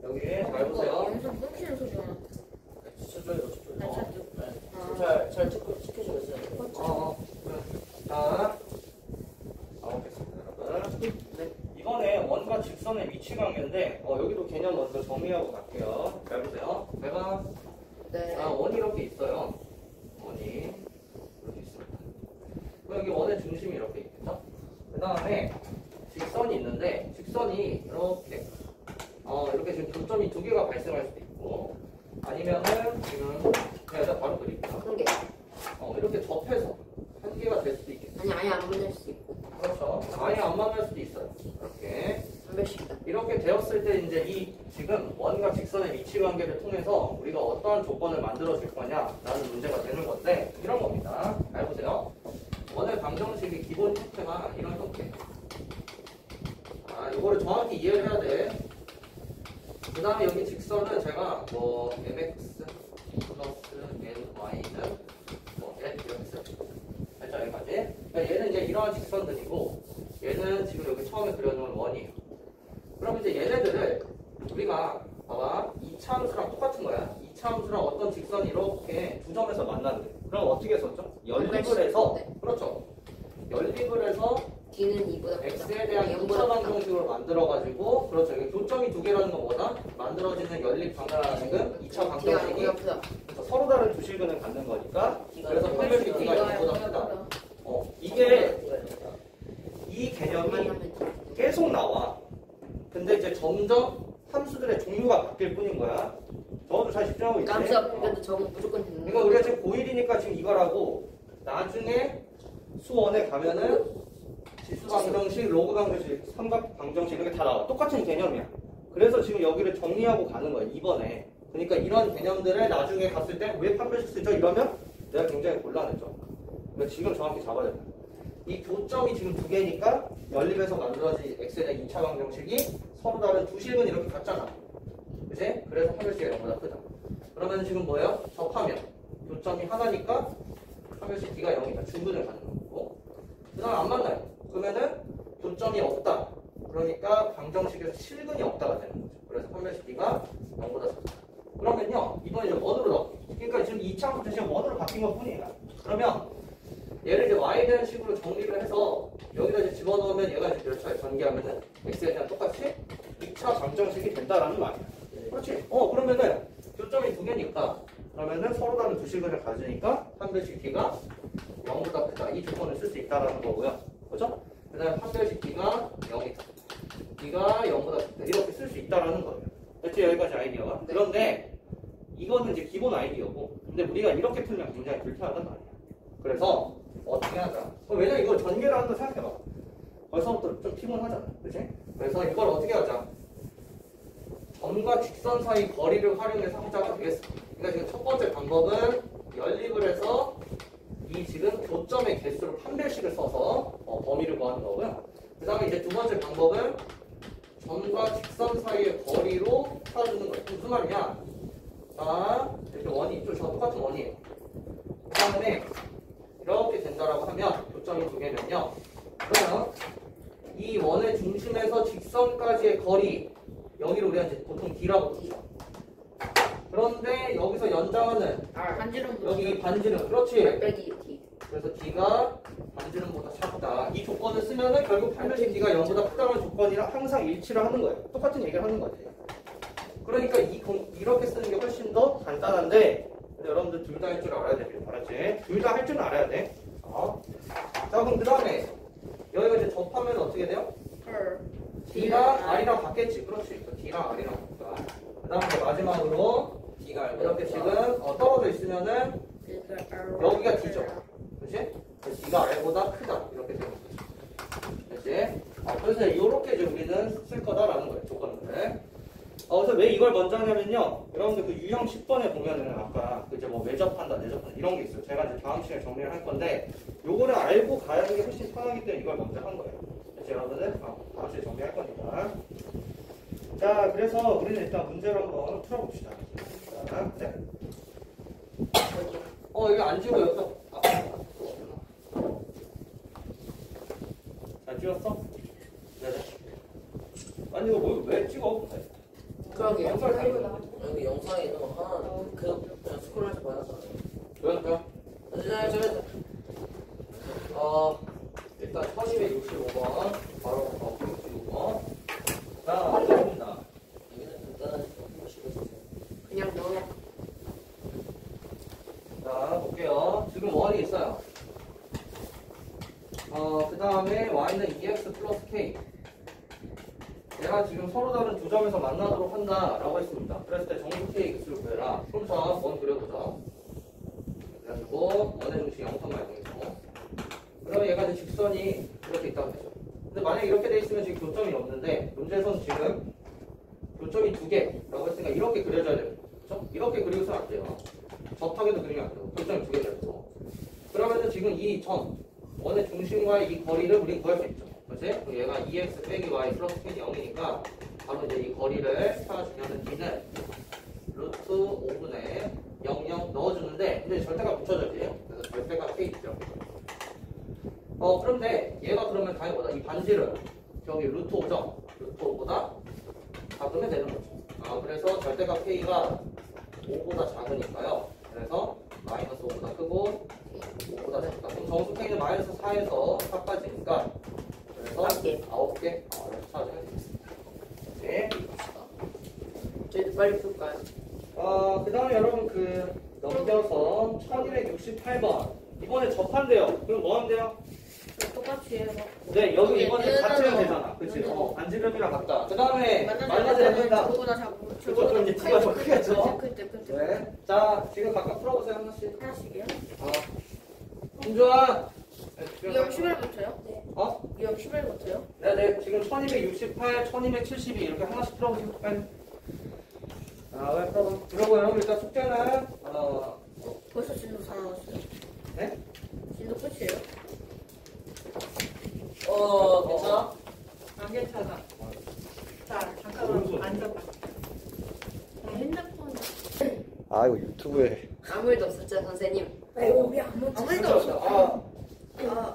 여기 잘 보세요. 영상 끊기는 소리가 나. 저쪽에도 저쪽에. 아, 저쪽. 잘 지켜주겠어요. 그래. 자, 나오겠습니다, 여러분. 네. 이번에 원과 직선의 위치 관계인데, 여기도 개념 먼저 정리하고 갈게요. 잘 보세요. 내가, 네. 원이 이렇게 있어요. 원이 이렇게 있습니다. 그럼 여기 원의 중심이 이렇게 있겠죠? 그 다음에 직선이 있는데, 직선이 이렇게, 이렇게 지금 교점이 두 개가 발생할 수도 있고, 아니면은 지금, 그냥 일단 바로 그릴게요. 한 개. 이렇게 접해서 한 개가 될 수도 있겠죠. 아예 안 보낼 수 있고. 그렇죠. 아예 안 만날 수도 있어요. 이렇게. 한 별씩이다. 이렇게 되었을 때 이제 이 지금 원과 직선의 위치 관계를 통해서 우리가 어떠한 조건을 만들어 줄 거냐라는 문제가 되는 건데 이런 겁니다. 잘 보세요. 원의 방정식의 기본 형태가 이런 형태예요. 이거를 정확히 이해를 해야 돼. 그 다음에 여기 직선은 제가 뭐 mx 플러스 ny는 뭐 이렇게 했어요. 살짝 여기까지. 그러니까 얘는 이제 이러한 직선들이고 얘는 지금 여기 처음에 그려놓은 원이에요. 그럼 이제 얘네들을 우리가 봐봐 이차함수랑 똑같은 거야. 이차함수랑 어떤 직선이 이렇게 두 점에서 만나는데 그럼 어떻게 썼죠? 연립을 해서 네. 그렇죠. 연립을 해서 D는 2보다 x에 대한 2차 방정식으로 만들어가지고 그렇죠. 이게 교점이 두 개라는 것보다 만들어지는 연립 방정식은 2차 방정식이 크다. 그래서 서로 다른 두 실근을 갖는 거니까 그래서 평균식 D가 2보다 크다. 이게 이 개념이 계속 나와. 근데 이제 점점 함수들의 종류가 바뀔 뿐인 거야. 저도 잘 집중하고 있지. 깜짝 그래도 저건 무조건 되는 그러니까 우리가 지금 고1이니까 지금 이거라고 나중에 수원에 가면은 지수 방정식, 로그 방정식, 삼각 방정식 이렇게 다 나와. 똑같은 개념이야. 그래서 지금 여기를 정리하고 가는 거예요. 2번에. 그러니까 이런 개념들을 나중에 갔을 때 왜 판별식 쓰죠? 이러면 내가 굉장히 곤란해져. 그러니까 지금 정확히 잡아야 돼. 이 교점이 지금 두 개니까 연립에서 만들어진 x에 대한 2차 방정식이 서로 다른 두 식은 이렇게 같잖아. 그치? 그래서 판별식이 0보다 크다. 그러면 지금 뭐예요? 접하면 교점이 하나니까 판별식 d가 0이다. 중근을 가는 거고. 그 다음 안 만나요. 그러면은 교점이 없다. 그러니까 방정식에서 실근이 없다가 되는 거죠. 그래서 판별식 d가 0보다 작다. 그러면요, 이번에 이제 원으로 넣어. 그러니까 지금 2차부터 지금 원으로 바뀐 것 뿐이에요. 그러면 얘를 이제 y에 대한 식으로 정리를 해서 여기다 이제 집어넣으면 얘가 이제 몇 차에 전개하면은 x에 대한 똑같이 2차 방정식이 된다라는 말이야. 그렇지? 그러면은 교점이 두 개니까 그러면은 서로 다른 두 식을 가지니까 판별식 d가 0보다 크다. 이 조건을 쓸 수 있다라는 거고요. 그죠? 그 다음에 판별식 d가 0이다. d가 0보다 크다. 이렇게 쓸 수 있다라는 거예요. 됐지? 여기까지 아이디어가. 그런데 이거는 이제 기본 아이디어고 근데 우리가 이렇게 풀면 굉장히 불편하단 말이야. 그래서 어떻게 하자. 왜냐면 이걸 전개를 하는 거 생각해봐. 벌써부터 좀 피곤하잖아. 그치? 그래서 이걸 어떻게 하자. 점과 직선 사이 거리를 활용해서 하자가 되겠어. 그러니까 지금 첫 번째 방법은 연립을 해서 이 지금 교점의 개수를 판별식을 써서 범위를 구하는 거고요. 그 다음에 이제 두 번째 방법은 점과 직선 사이의 거리로 찾아주는 거예요. 무슨 말이냐? 자, 이렇게 원이 있죠. 저 똑같은 원이에요. 그 다음에 이렇게 된다라고 하면 교점이 두 개면요. 그러면 이 원의 중심에서 직선까지의 거리 여기를 우리가 이제 보통 d라고 부르죠. 그런데 여기서 연장하는 반지름보다 여기 이 반지름 그렇지. 빼기 d. 그래서 d가 반지름보다 작다. 이 조건을 쓰면은 결국 판별식 d가 0보다 크다는 조건이랑 항상 일치를 하는 거예요. 똑같은 얘기를 하는 거지. 그러니까 이렇게 쓰는 게 훨씬 더 간단한데 근데 여러분들 둘 다 할 줄 알아야 됩니다. 알았지? 둘 다 할 줄은 알아야 돼. 자 그럼 그 다음에 여기가 이제 접하면 어떻게 돼요? d랑 r이랑 같겠지. 그렇지. d랑 r이랑 같다. 그 다음에 마지막으로 d가 이렇게 지금 떨어져 있으면은 여기가 d죠. 그렇지? 그래서 d가 r보다 크다. 이렇게 되는 거죠. 그렇지? 그래서 이렇게 이제 우리는 쓸 거다라는 거예요. 조건을. 그래서 왜 이걸 먼저 하냐면요. 여러분들 그 유형 10번에 보면은 아까 그 이제 뭐 외접한다, 내접한다 이런 게 있어요. 제가 이제 다음 시간에 정리를 할 건데 요거를 알고 가야 하는 게 훨씬 편하기 때문에 이걸 먼저 한 거예요. 그래서 여러분들 다음 시간에 정리할 거니까. 자, 그래서 우리는 일단 문제를 한번 풀어봅시다. 자, 네. 여기 안 지워 여기다. 자, 찍었어? 네네. 아니 이거 뭐 왜 찍어? 그러게 영상을 다 이거 나. 여기 영상에 있는 거 하나 그냥 스크롤해서 받았잖아. 왜요? 저 일단 1265번 바로 65번. 자, 들어봅니다. 여기는 간단한 식으로 주세요. 그냥 넣어. 자, 볼게요. 지금 원이 있어요. 그 다음에 y는 2x 플러스 k. 얘가 지금 서로 다른 두 점에서 만나도록 한다라고 했습니다. 그랬을 때 정수 k x를 구해라. 그럼 자, 원 그려보자. 그래가지고 원의 중심 0,0이죠. 그러면 얘가 이제 직선이 이렇게 있다고 되죠. 근데 만약에 이렇게 돼 있으면 지금 교점이 없는데 문제에서는 지금 교점이 두 개라고 했으니까 이렇게 그려줘야 됩니다. 그렇죠? 이렇게 그리고서는 안 돼요. 접하게도 그리면 안 되고 교점이 두 개 되고. 그러면은 지금 이 점 원의 중심과의 이 거리를 우리는 구할 수 있죠. 그렇지? 그럼 얘가 2x 빼기 y 플러스 k이 0이니까 바로 이제 이 거리를 찾아주면 d는 루트 5분의 00 넣어주는데 근데 절대가 붙여져지. 그래서 절대가 k죠. 그런데 얘가 그러면 당연히 뭐다? 이 반지름 여기 루트 5죠? 루트 5보다 작으면 되는 거죠. 그래서 절대가 k가 5보다 작으니까요. 그래서 마이너스 5보다 크고 5보다 작다. 그럼 정수 k는 마이너스 4에서 4까지니까 그래서 9개. 이렇게 찾아주면 되겠습니다. 네. 저희도 빨리 풀까요? 그 다음에 여러분 넘겨서 1268번 이번에 접한대요. 그럼 뭐 한대요? 똑같이 해서 네, 여기 이번에 끝나는 같이 하면 거. 되잖아. 그치? 끝나는 반지름이랑 같다. 그 다음에 만나지 만나지 않는다. 저보다 작고 그쵸, 그럼 이제 D가 더 크겠죠? 그때 네. 자, 지금 각각 풀어보세요, 하나씩. 하나씩이요? 김주환! 유형 11부터요? 어? 유형 11부터요? 네? 네, 지금 1268, 1272 이렇게 하나씩 풀어보세요. 빨리. 왜 풀어봐. 그러고요. 일단 숙제는 벌써 진도 다 나왔어요. 네? 진도 끝이에요? 괜찮아? 안 괜찮아. 자, 잠깐만 앉아봐. 핸드폰. 아 이거 유튜브에. 아무 일도 없었죠 선생님? 아이고 우리 안 먹지. 아무 일도 없어.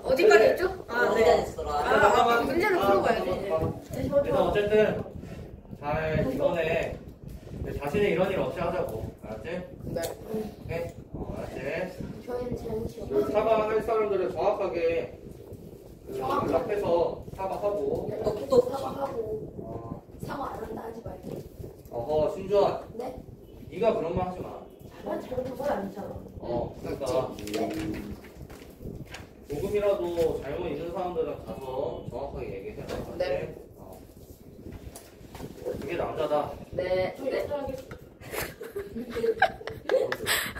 어디까지 했죠? 내가 했어라. 잠깐만. 문제를 풀어봐야지. 일단 어쨌든 잘 이번에 자신의 이런 일 없이 하자고. 알았지? 네. 오케이? 알았지? 저희는 재밌죠. 그 사과할 사람들은 정확하게 그 연락해서 사과하고. 또 사과하고 사과 안 한다 하지 말고. 어허 신주환. 네? 네가 그런 말 하지 마. 난 잘못한 건 아니잖아. 그러니까 조금이라도 잘못 있는 사람들은 가서 정확하게 얘기해라. 알았지? 네. 그게 남자다. 네. 저 네. 여자하게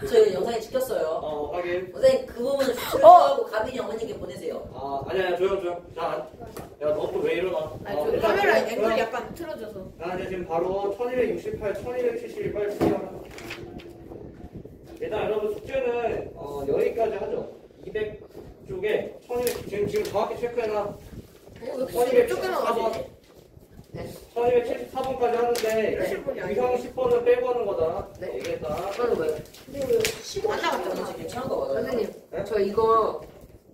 저희 영상에 찍혔어요. 확인. 선생님 그 부분을 수출하고 가빈이 어머니께 보내세요. 아니야 조용. 자, 야 너무 왜 일어나? 아니, 저 일단 카메라 조용. 앵글이 약간 틀어져서. 이제 지금 바로 1268, 1272 빨리 시작하라. 일단 여러분 숙제는 여기까지 하죠. 200쪽에 1200 지금 정확히 체크해놔. 왜 진짜 쫓겨나가지? 1274번까지 하는데 70번이 아니야. 유형 10번은 빼고 하는 거다. 네. 얘기했다. 그건 뭐예요? 근데 왜 15분 안 나갔잖아. 진짜 괜찮은 거 맞아요? 선생님 네? 저 이거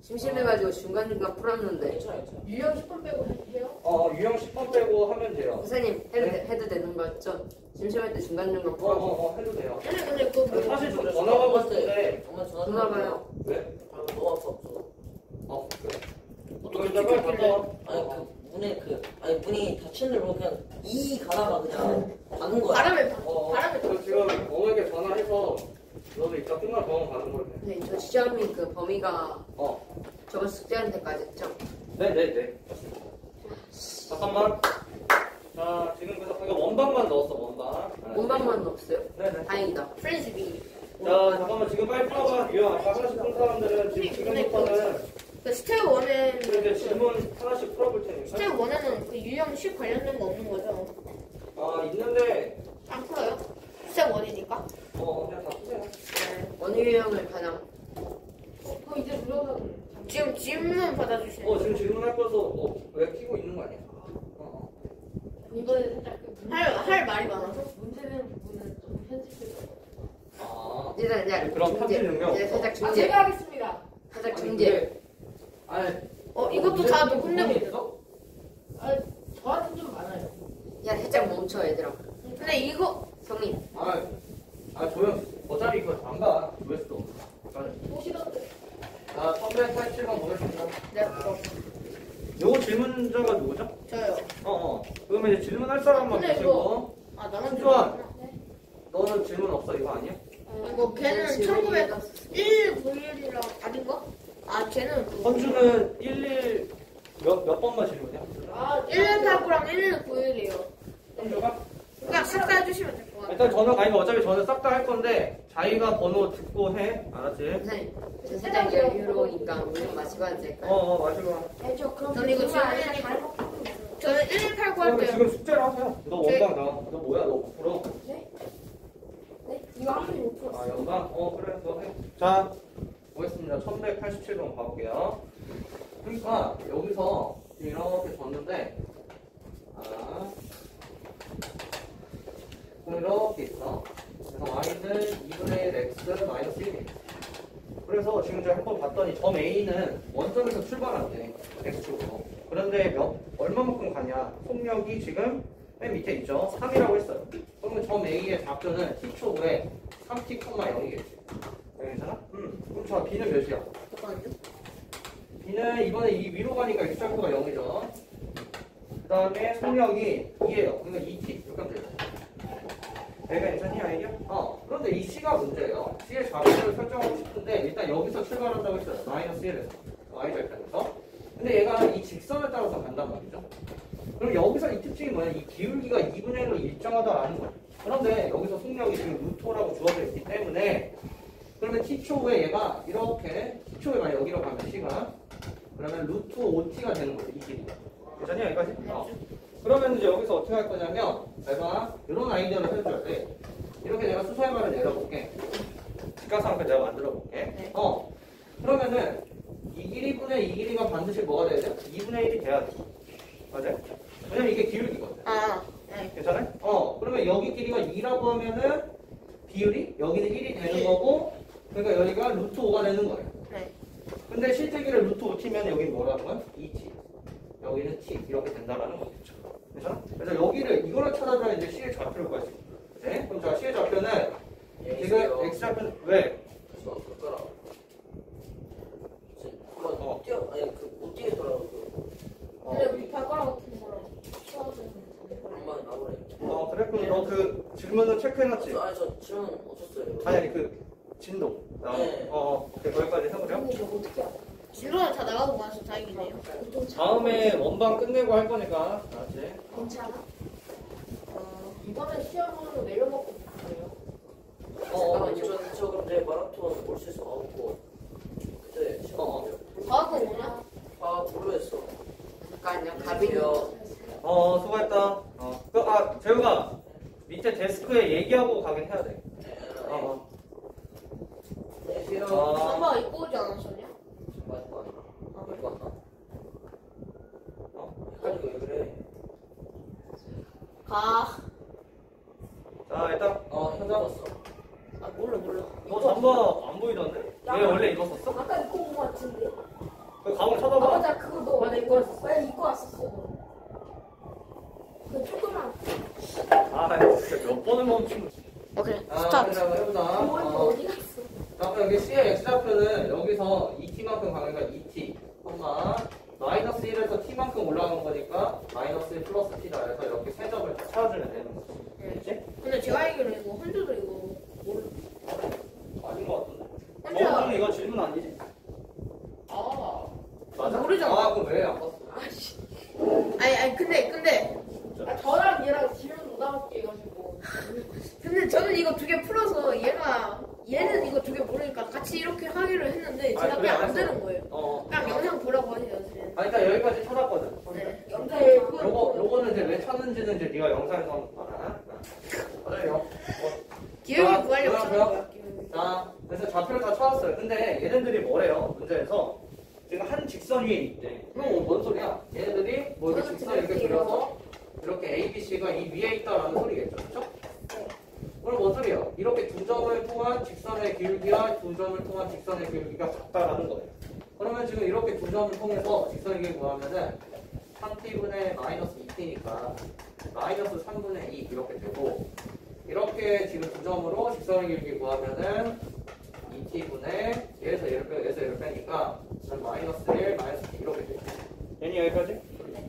심심해가지고 중간중간 풀었는데 괜찮아. 유형 10분 빼고 해요? 유형 10번 빼고 하면 돼요. 선생님 해도 되는 거였죠? 심심할 때 중간중간 풀어서 해도 돼요. 근데 그거 뭐 사실 좀 전화가고 싶은데 엄마 전화 전화 봐요. 왜? 너무 없어. 그래. 어떻게 일단 빨리 갔다 와. 아니 그 문에 문이 닫힌 대로 그냥 이 가다가 그냥 가는 거야. 바람에 저 지금 어머니께 전화해서 너도 이따 끝나고 병원 가는 거래. 선생님 저 시험이 그 범위가 어. 저번 숙제하는 데까지 했죠? 네네네. 잠깐만. 자, 지금 그래서 방금 원반만 넣었어, 원반. 원반만 없어요? 네네. 다행이다. 프렌즈비. 자, 잠깐만. 지금 빨리 풀어봐. 유형 아까 하나씩 푼 사람들은 지금부터는 그 스텝 1에는 이제 질문 하나씩 풀어볼 테니까. 스텝 1에는 그 유형 10 관련된 거 없는 거죠? 있는데, 안 풀어요? 스텝 1이니까. 그냥 다 푸세요. 어느 유형을 가장 그거 이제 무료가 지금 질문 받아주시는 지금 질문할 거서 왜 키고 있는 거 아니야? 이번에 살짝 할 말이 많아서. 문제되는 부분은 좀 편집해서. 일단 이제 그럼 편집 능력. 이제 살짝 중재. 제가 하겠습니다. 살짝 중재. 이것도 다 녹음되고 있어. 저한테 좀 많아요. 야 살짝 멈춰 얘들아. 근데 이거 성님. 조용. 어차피 이거 안 가. 조회수도. 보시던데. 387번 보겠습니다. 내가 풀어. 요거 질문자가 누구죠? 저요. 그러면 이제 질문할 사람만 근데 보시고. 나만 신주환. 들어왔구나. 너는 질문 없어, 이거 아니야? 이거 걔는 1911이랑 아닌가? 걔는 헌주는 11 몇 번만 질문이야? 1189랑 1191이에요. 헌주가? 그냥 싹 다 해주시면 될 것 같아요. 일단 어차피 저는 싹 다 할 건데 자기가 번호 듣고 해. 알았지? 선생님 저 살짝 여유로우니까 물 좀 마시고 하면 될까요? 마시고 와. 저 그럼 저는 이거 질문하니까 질문이- 잘 먹고 저는 1189 그럼 할게요. 지금 숙제를 하세요. 너 원방 나와. 너 뭐야? 너 풀어. 네? 이거 한 번에 못 풀었어. 영상? 그래, 너 해. 자, 보겠습니다. 1187번 가볼게요. 그러니까, 여기서 이렇게 줬는데, 이렇게 있어. 그래서 y는 2분의 1 x 마이너스 1이에요. 그래서 지금 제가 한번 봤더니 점 A는 원점에서 출발한대. x축으로. 그런데 얼마만큼 가냐? 속력이 지금 맨 밑에 있죠? 3이라고 했어요. 그러면 점 A의 좌표는 t초에 3t,0이겠지. 괜찮아? 그럼 자, B는 몇이야? 잠깐만요. B는 이번에 이 위로 가니까 x좌표가 0이죠. 그 다음에 속력이 2예요. 그러니까 2t. 이렇게 하면 되죠. 내가 괜찮니, 아이디어? 그런데 이 C가 문제예요. C의 좌표를 설정하고 싶은데 일단 여기서 출발한다고 했어요. 마이너스 1에서. y절편에서. 근데 얘가 이 직선을 따라서 간단 말이죠. 그럼 여기서 이 특징이 뭐냐? 이 기울기가 2분의 1로 일정하다라는 거예요. 그런데 여기서 속력이 지금 루토라고 주어져 있기 때문에 그러면 t초에 얘가 이렇게 t초에 만약 여기로 가면 C가 그러면 루트 5t가 되는 거예요. 이 길이가. 괜찮니 여기까지? 그러면 이제 여기서 어떻게 할 거냐면 내가 이런 아이디어를 해줘야 돼. 이렇게 내가 수소해말을 내려볼게. 직각삼각형 내가 만들어 볼게. 네. 그러면은 이 길이분의 이 길이가 반드시 뭐가 돼야 돼? 2분의 1이 돼야 돼. 맞아요? 왜냐면 이게 기울기거든. 네. 괜찮아요? 그러면 여기 길이가 2라고 하면은 비율이 여기는 1이 되는 거고, 그러니까 여기가 루트 5가 되는 거예요. 네. 근데 실제 길이를 루트 5 치면 여기는 뭐라고요? 2t. 여기는 t. 이렇게 된다라는 거겠죠. 괜찮아? 그래서 여기를 이거를 찾아줘야 이제 C의 좌표를 구할 수 있어요. 그치? 그럼 자, C의 좌표는 지금 X 좌표는 왜? 저 그거라. 한번 뛰어 아니 그못 뛰겠더라고. 근데 발가락 같은 거랑 엄마 나오래. 그래? 그럼 너 그 질문은 체크해놨지? 아니 저 질문 없었어요. 아니 그 진도. 네. 오케이, 거기까지 해보려. 근데 저 어떻게 알아? 진로는 다 나가고 많아서 다행이네요. 다음에 원방 끝내고 할 거니까. 알았지? 괜찮아? 이번에 시험으로 내려먹고 있어요. 저 그럼 내일 마라톤 올 수 있어 가고 그때 시험 과학은 뭐냐? 모르겠어. 잠깐요. 가비요. 수고했다. 재우가 밑에 데스크에 얘기하고 가긴 해야 돼. 안녕하세요. 엄마가 입고 오지 않았었냐? 가지고 왜 그래? 가. 자, 일단 현장 왔어. 몰라. 너 잠바 안 보이던데? 얘 원래 입었었어? 아까 입고 온 거 같은데. 그 가방 아 쳐다봐. 맞아 그거 너 맞아, 입고 왔었어. 왜 입고 왔었어 너. 그 조그만 진짜 몇 번을 멈춘 거지. 오케이. 그래서 스타트. 한번 해보자. 공원이 어디 갔어? 자, 그럼 여기 C의 X좌표는 여기서 2t만큼 가니까 2t, 마이너스 1에서 t만큼 올라가는 거니까 마이너스 1 플러스 t다. 그래서 이렇게 세 점을 다 찾아주면 되는 거지. 그렇지? 근데 제가 알기로는 이거 혼자도 이거 모르. 아닌 것 같은데. 혼자 이거 질문 아니지? 맞아? 모르잖아. 그럼 왜 안 봤어? 아니 근데 저랑 얘랑 질문 못 알아듣게 해가지고. 저는 이거 두 개 풀어서 얘는 이거 두 개 모르니까 같이 이렇게 하기로 했는데 제가 그래, 그냥 안 알았어. 되는 거예요. 그냥 영상 보라고 하세요. 그러니까 여기까지 찾았거든. 네. 영상에 요거는 이제 왜 찾는지는 이제 네가 영상에서 한번 봐라. 맞아요. 기억을 구하려고 자, 찾는 거야. 기억을. 자, 그래서 좌표를 다 찾았어요. 근데 얘네들이 뭐래요? 문제에서 지금 한 직선 위에 있대. 그럼 뭔 소리야? 얘네들이 뭐 이렇게 직선 이렇게 그려서 이렇게 A, B, C가 이 위에 있다라는 소리겠죠, 그렇죠? 그럼 뭔 소리야? 이렇게 두 점을 통한 직선의 길기와 두 점을 통한 직선의 길기가 같다라는 거예요. 그러면 지금 이렇게 두 점을 통해서 직선의 길이 구하면은 3t분의 마이너스 2t니까 마이너스 3분의 2 이렇게 되고, 이렇게 지금 두 점으로 직선의 길이 구하면은 2t분의 얘에서 얘를 빼고 얘에서 얘를 빼니까 마이너스 1, 마이너스 2 이렇게 돼요. 얘는 여기까지?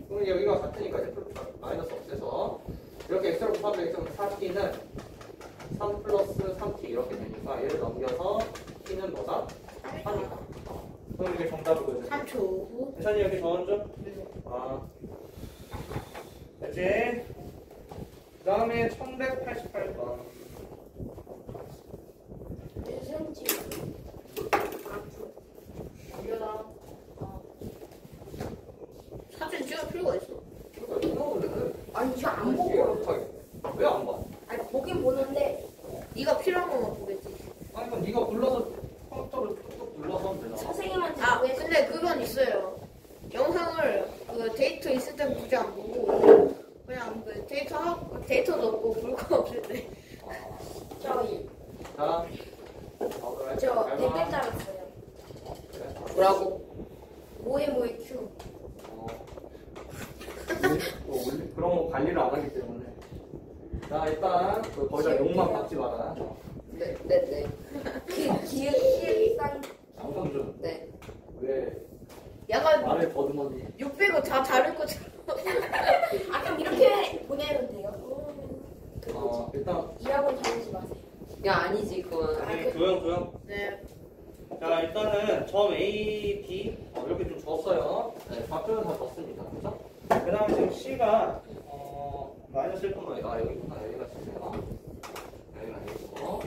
그럼 여기가 같으니까 이제 마이너스 없애서 이렇게 x로 곱하면 x 4t는 3 플러스 3t 이렇게 되니까 얘를 넘겨서 t는 뭐다? 3이다. 그럼 이게 정답이거든. 3초 후. 대산이 여기 적어줘? 됐지? 그 다음에 1188번. 센치. 올려라. 사진 찍을 필요가 있어. 아니 저 안 보고. 왜 안 봐? 아니 보긴 보는데 네가 필요한 것만 보겠지. 아니 그럼 네가 불러서 컴퓨터를 툭툭 눌러서 하면 되잖아. 선생님한테 왜 근데 그건 있어요. 영상을 그 데이터 있을 때 굳이 안 보고 그냥 그 데이터도 없고 물건 없을 때. 저희 자, 저 댓글 달았어요. 뭐라고? 뭐해 큐. 그런 거 관리를 안 하기 때문에. 자, 일단 거기다 욕만 받지 마라. 네. 기획상 양성준, 네. 왜 약간 말을 더듬었니? 600은 다 다를 것처럼. 아 그럼 이렇게 보내면 돼요. 일단 이하고 다니지 마세요. 야, 아니지, 그건. 조용. 네. 자, 일단은 점 A, B 이렇게 좀 줬어요. 네, 좌표는 다 줬습니다. 그죠? 그 다음에 지금 C가 마이너스 1,5가 여기구나. 여기가 C네요. 여기가 아니고.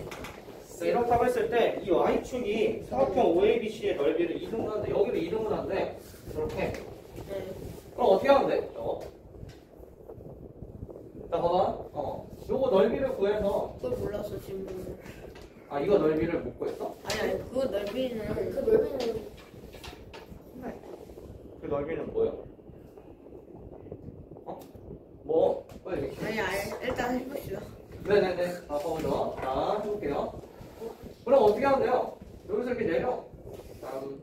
이렇다고 했을 때 이 Y축이 사각형 OABC의 넓이를 이등분하는데 여기를 이등분하는데 이렇게 네. 그럼 어떻게 하면 돼? 자, 봐봐. 요거 넓이를 구해서. 그걸 몰랐어 질문을. 아, 이거 넓이를 못 구했어? 아니 그 넓이는 그 넓이는 그 넓이는 뭐야? 뭐? 빨리 얘기해. 아니 일단 해봅시다. 네네네. 자, 먼저. 자, 해볼게요. 그럼 어떻게 하면 돼요? 여기서 이렇게 내려. 다음.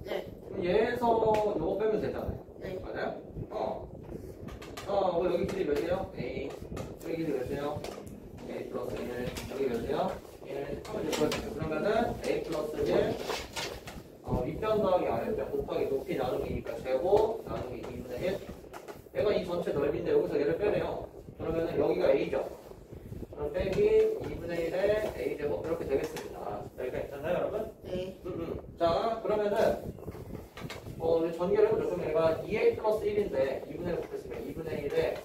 네. 그럼 얘에서 요거 빼면 되잖아요. 네. 맞아요? 뭐 여기 길이 몇이에요? A. 여기 길이 몇이에요? A 플러스 1. 여기 몇이에요? 1. 하면 이제 그렇죠. 그러면은 A 플러스 1. 윗변 더하기 아랫변 곱하기 높이 나누기니까 제곱 나누기 2분의 1. 얘가 이 전체 넓이인데 여기서 얘를 빼내요. 그러면은 여기가 A죠. 그럼 빼기 2분의 1에 A 제곱 이렇게 되겠습니다. 여기가 있잖아요, 여러분? 네. 자, 그러면은 전개를 해보죠. 그럼 얘가 2A 플러스 1인데 2분의 1 곱했으면 2분의 1에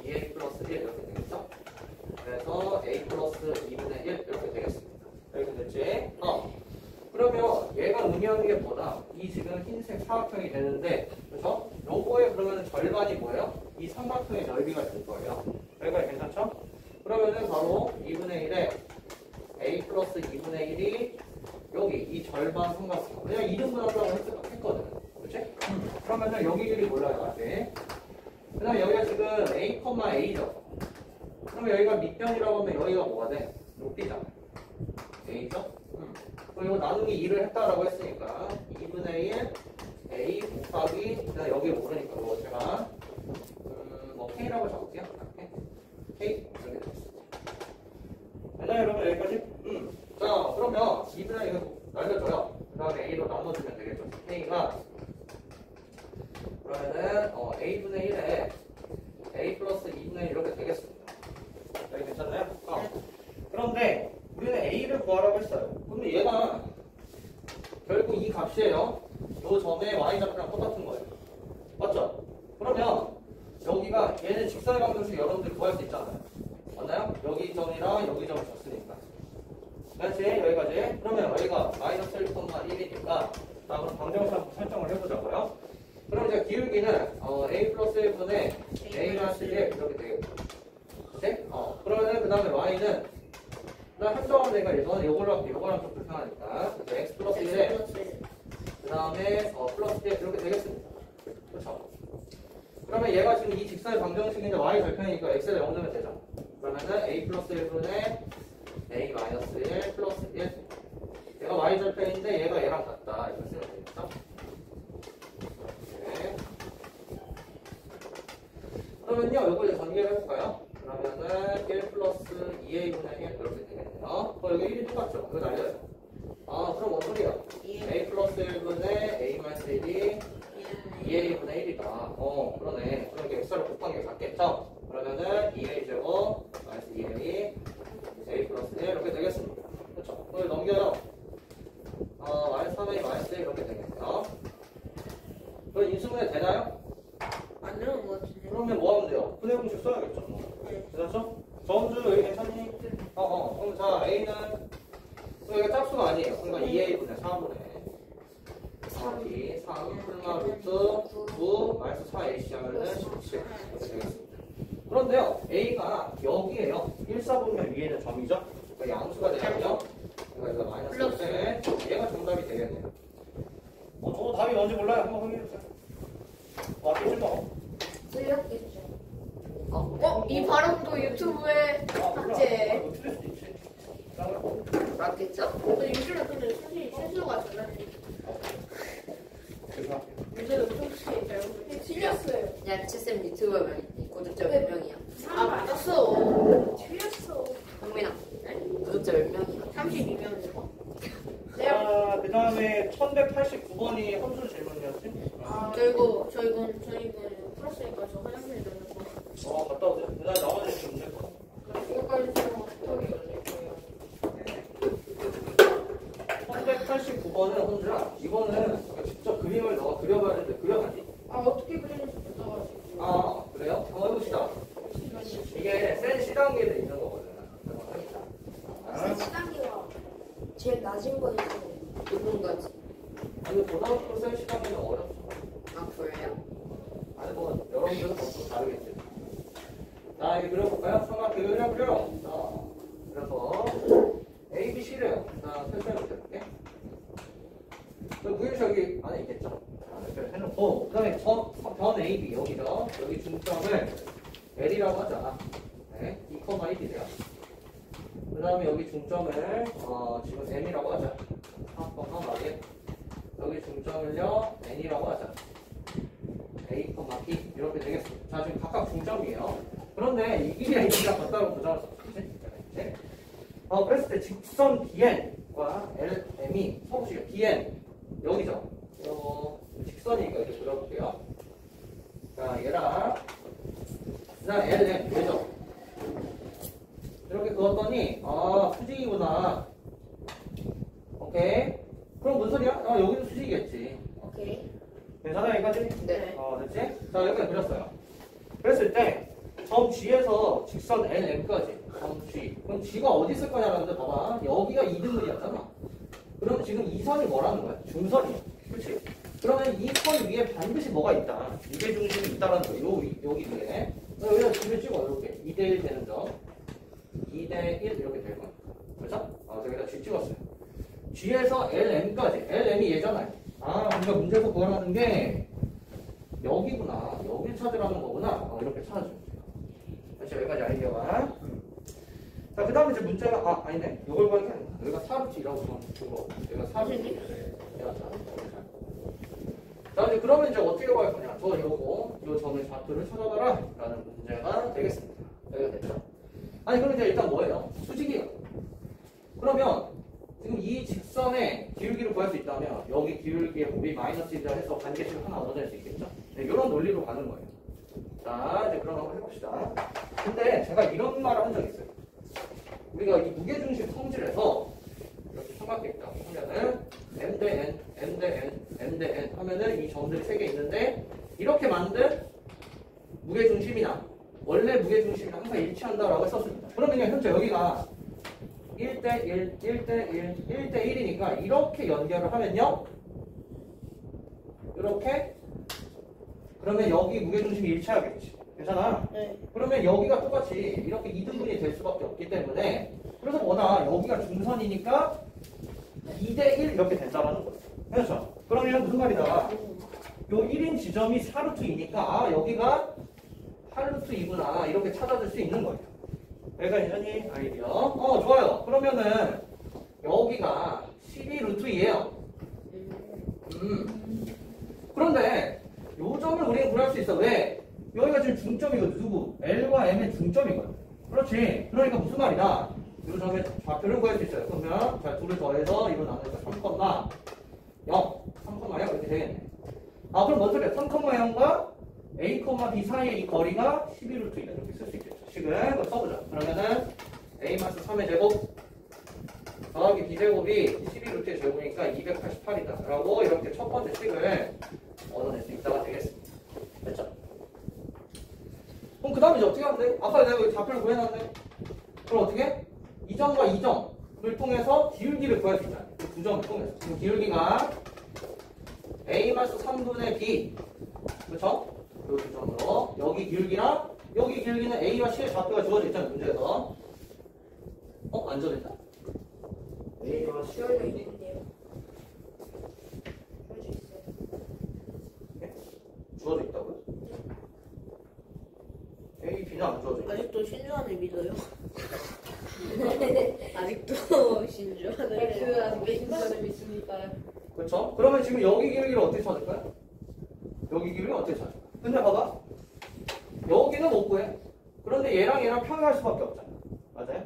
2A 플러스 1 이렇게 되겠죠? 그래서 A 플러스 2분의 1 이렇게 되겠습니다. 이렇게 됐지? 그러면 얘가 의미하는 게 뭐다? 이 지금 흰색 사각형이 되는데, 그래서 요거의 그러면 절반이 뭐예요? 이 삼각형의 넓이가 될 거예요. 여기까지 괜찮죠? 그러면은 바로 2분의 1에 A 플러스 2분의 1이 여기 이 절반 삼각형. 그냥 이등분한다고 했거든. 그치? 그러면은 여기 길이 몰라요, 아직. 그 다음에 여기가 지금 A, A죠. 그러면 여기가 밑변이라고 하면 여기가 뭐가 돼? 높이잖아. A죠? 그리고 이거 나누기 2를 했다라고 했으니까 2분의 1 A 곱하기 그냥 여기 모르니까 뭐 제가 뭐 K라고 적을게요. K 이렇게 되겠습니다. 됐나요 여러분 여기까지? 자 그러면 2분의 1 이거 날려줘요. 그 다음에 A로 나눠주면 되겠죠. K가 그러면은 A분의 1에 A 플러스 2분의 1 이렇게 되겠습니다. 여기 괜찮나요? 그런데 우리는 A를 구하라고 했어요. 근데 얘가 결국 이 값이에요. 요 점의 Y좌표랑 똑같은 거예요. 맞죠? 그러면 여기가 얘는 직선의 방정식 여러분들 구할 수 있잖아요. 맞나요? 여기 점이랑 여기 점을 줬으니까. 그렇지? 여기까지. 그러면 여기가 마이너스 1,1이니까 자 그럼 방정식 한번 설정을 해보자고요. 그럼 이제 기울기는 A 플러스 1분의 A 마이너스 1 이렇게 되겠죠. 그치? 그러면 그 다음에 Y는 나 한정하면 되니까 이거는 요거랑 좀 불편하니까 그래서 x 플러스 1에 그 다음에 플러스 1 이렇게 되겠습니다. 그렇죠? 그러면 얘가 지금 이 직선의 방정식인데 y 절편이니까 x를 0 넣으면 되죠. 그러면은 a 플러스 1분의 a 마이너스 1 플러스 1 얘가 y 절편인데 얘가 얘랑 같다 이렇게 쓰면 되겠죠? 네. 그러면요 요거 이제 전개를 해볼까요? 그러면은 1 플러스 2a분의 1 이렇게 되겠네요. 여기 1이 똑같죠? 이거 날려요. 그럼 뭔 소리야? a 플러스 1분의 a 마이너스 1이 2a분의 1이다. 그러네. 그럼 이게 x를 곱한 게 같겠죠? 그러면은 2a 제곱 마이너스 2a a 플러스 1 이렇게 되겠습니다. 그렇죠? 그걸 넘겨요. 마이너스 3a 마이너스 1 이렇게 되겠네요. 그럼 인수분해 되나요? 안 되는 것 같은데. 그러면 뭐 하면 돼요? 분해 공식 써야겠죠? 그렇죠? 정주 여기 괜찮니? 그럼 자 A는 여기가 짝수가 아니에요. 그러니까 2A분의 4분의 3 풀마 루트 9 마이너스 4AC 하면은 17 이렇게 되겠습니다. 그런데요 A가 여기에요. 1, 4분면 위에는 점이죠? 그러니까 양수가 되잖아요. 그러니까 이거 마이너스 1 얘가 정답이 되겠네요. 저거 답이 뭔지 몰라요. 한번 확인해주세요. 맞겠지 뭐. 틀렸겠죠. 이 발음도 유튜브에 삭제. 뭐 틀릴 수도 있지. 맞겠죠? 유튜브에 근데 사실 실수가 잖아요. 유튜브 솔직히 잘못 틀렸어요. 야, 치쌤 유튜버 구독자 몇 명이야? 맞았어. 틀렸어. 형민아, 구독자 몇 명이야? 32명이요. 그 다음에 1189번이 함수 질문이었지? 저희건 풀었으니까 저 화장실 가는 거. 갔다 오세요. 그 다음에 나머지 좀 될 거야. 이거까지 좀 어떻게 1189번은 혼자 이거는 직접 그림을 너가 그려봐야 되는데 그려봤니? 어떻게 그리는지 몰라가지고. 그래요? 한번 해봅시다. 이게 센 C단계에 있는 거거든. 시간이가 제일 낮은 거에서 높은 거지. 아니 고등학교 센 C단계는 어렵죠. 그래요? 자, 이제 그려볼까요? 삼각형을 그려. 자, 그래서 A, B, C래요. 자, 설정해볼게. 무게중심 여기 안에 있겠죠? 자, 이렇게 해놓고, 그 다음에 전 A, B, 여기죠? 여기 중점을 L이라고 하자. 네, 2,1이래요. 그 다음에 여기 중점을, 지금 M이라고 하자. 한번하게 여기 중점을요, N이라고 하자. A, B, 이렇게 되겠습니다. 자, 지금 각각 중점이에요. 그런데 이 길이랑 이 길이가 같다고 보장할 수 없겠지? 이제. 그랬을 때 직선 BN과 LM이 서보시죠. BN 여기죠. 직선이니까 이렇게 그려볼게요. 자, 얘랑 그다음 LM 얘죠. 이렇게 그었더니 수직이구나. 오케이. 그럼 무슨 소리야? 여기도 수직이겠지. 오케이. 괜찮아 여기까지? 네. 됐지? 자, 여기까지 그렸어요. 그랬을 때 점 G에서 직선 LM까지 점 G. 그럼 G가 어디 있을 거냐라는데 봐봐. 여기가 2등분이었잖아. 그럼 지금 이 선이 뭐라는 거야? 중선이야. 그렇지? 그러면 이 선 위에 반드시 뭐가 있다. 무게중심이 있다라는 거야. 여기 위에. 여기다 G를 찍어 이렇게. 2대1 되는 점. 2대1 이렇게 되는 거야. 그렇죠? 저기다 G 찍었어요. G에서 LM까지. LM이 얘잖아요. 우리가 문제에서 구하라는 게 여기구나. 여기를 찾으라는 거구나. 이렇게 찾아주면 돼요. 그렇죠? 여기까지 아이디어가. 자, 그 다음에 이제 문제가, 아니네. 이걸 구하는 게 아니라. 여기가 4루트라고 보면 그거. 여기가 4루트. 자, 이제 그러면 이제 어떻게 구할 거냐. 요 점의 좌표를 찾아봐라. 라는 문제가 되겠습니다. 여기가 됐죠? 그럼 이제 일단 뭐예요? 수직이에요. 그러면 지금 이 직선의 기울기를 구할 수 있다면 여기 기울기의 곱이 -1다 해서 관계식을 하나 얻어낼 수 있겠죠? 네, 이런 논리로 가는 거예요. 자, 이제 그럼 한번 해봅시다. 근데 제가 이런 말을 한 적이 있어요. 우리가 이 무게중심 성질에서 이렇게 삼각형 있다고 하면은 M 대 N, M 대 N, M 대 N 하면은 이 점들이 3개 있는데 이렇게 만든 무게중심이나 원래 무게중심이랑 항상 일치한다라고 했었습니다. 그러면 현재 여기가 1대1, 1대1, 1대1이니까 이렇게 연결을 하면요. 이렇게 그러면 여기 무게중심이 일치하겠지. 괜찮아? 네. 그러면 여기가 똑같이 이렇게 2등분이 될 수밖에 없기 때문에 그래서 뭐나 여기가 중선이니까 2대1 이렇게 된다라는 거예요. 그렇죠? 그러면 무슨 말이다? 요 1인 지점이 4루트이니까 여기가 8루트이구나 이렇게 찾아줄 수 있는 거예요. 여기가 예전이 아이디어. 좋아요. 그러면은 여기가 12루트이에요. 그런데 요 점을 우리는 구할 수 있어. 왜? 여기가 지금 중점이거든. 누구? L과 M의 중점이거든. 그렇지. 그러니까 무슨 말이다? 요 점의 좌표를 구할 수 있어요. 그러면 자, 둘을 더해서 이로 나누니까 3,0, 3,0 이렇게 되겠네. 그럼 뭔 소리야? 3,0과 A, B 사이의 이 거리가 12루트이다. 이렇게 쓸 수 있겠죠. 식을 한번 써보자. 그러면은 A-3의 제곱 더하기 B제곱이 12루트의 제곱이니까 288이다. 라고 이렇게 첫 번째 식을 얻어낼 수 있다가 되겠습니다. 됐죠? 그럼 그 다음에 이제 어떻게 하면 돼? 아까 내가 여기 좌표를 구해놨네. 그럼 어떻게? 이 점과 이 점을 통해서 기울기를 구할 수 있잖아. 그 두 점을 통해서. 지금 기울기가 A-3분의 B. 그렇죠? 이 두 점으로. 여기 기울기랑 여기 기울기는 A와 C의 좌표가 주어져 있잖아요. 문제에서. 안 주어져 있다? A와 C가 있니? 주어져 있다고요? A, B는 안 주어져 있다. 아직도 신주한을 믿어요. 아직도 신주한을 그 아직 신선을 믿습니까요? 그렇죠? 그러면 지금 여기 기울기를 어떻게 찾을까요? 여기 기울기를 어떻게 찾을까요? 근데 봐봐. 여기는 못 구해. 그런데 얘랑 평행할 수밖에 없잖아. 맞아요?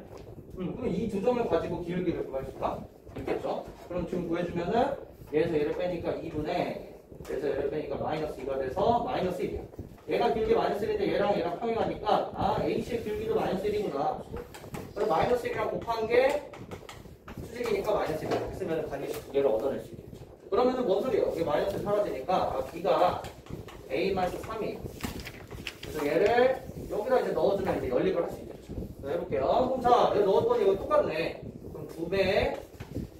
그럼 이 두 점을 가지고 기울기를 구할 수가 있겠죠? 그럼 지금 구해주면은 얘에서 얘를 빼니까 2분의 얘에서 얘를 빼니까 -2가 돼서 -1이야. 얘가 기울기 -1인데 얘랑 평행하니까 H의 기울기도 -1이구나. 그럼 -1이랑 곱한 게 수직이니까 -1 이렇게 쓰면 관계식 두 개를 얻어낼 수 있겠죠. 그러면은 뭔 소리예요? 이게 마이너스 사라지니까 B가 A-3이 그래서 얘를 여기다 이제 넣어주면 이제 연립을 할 수 있겠죠. 해볼게요. 그럼 자, 여기 넣었더니 이거 똑같네. 그럼 2배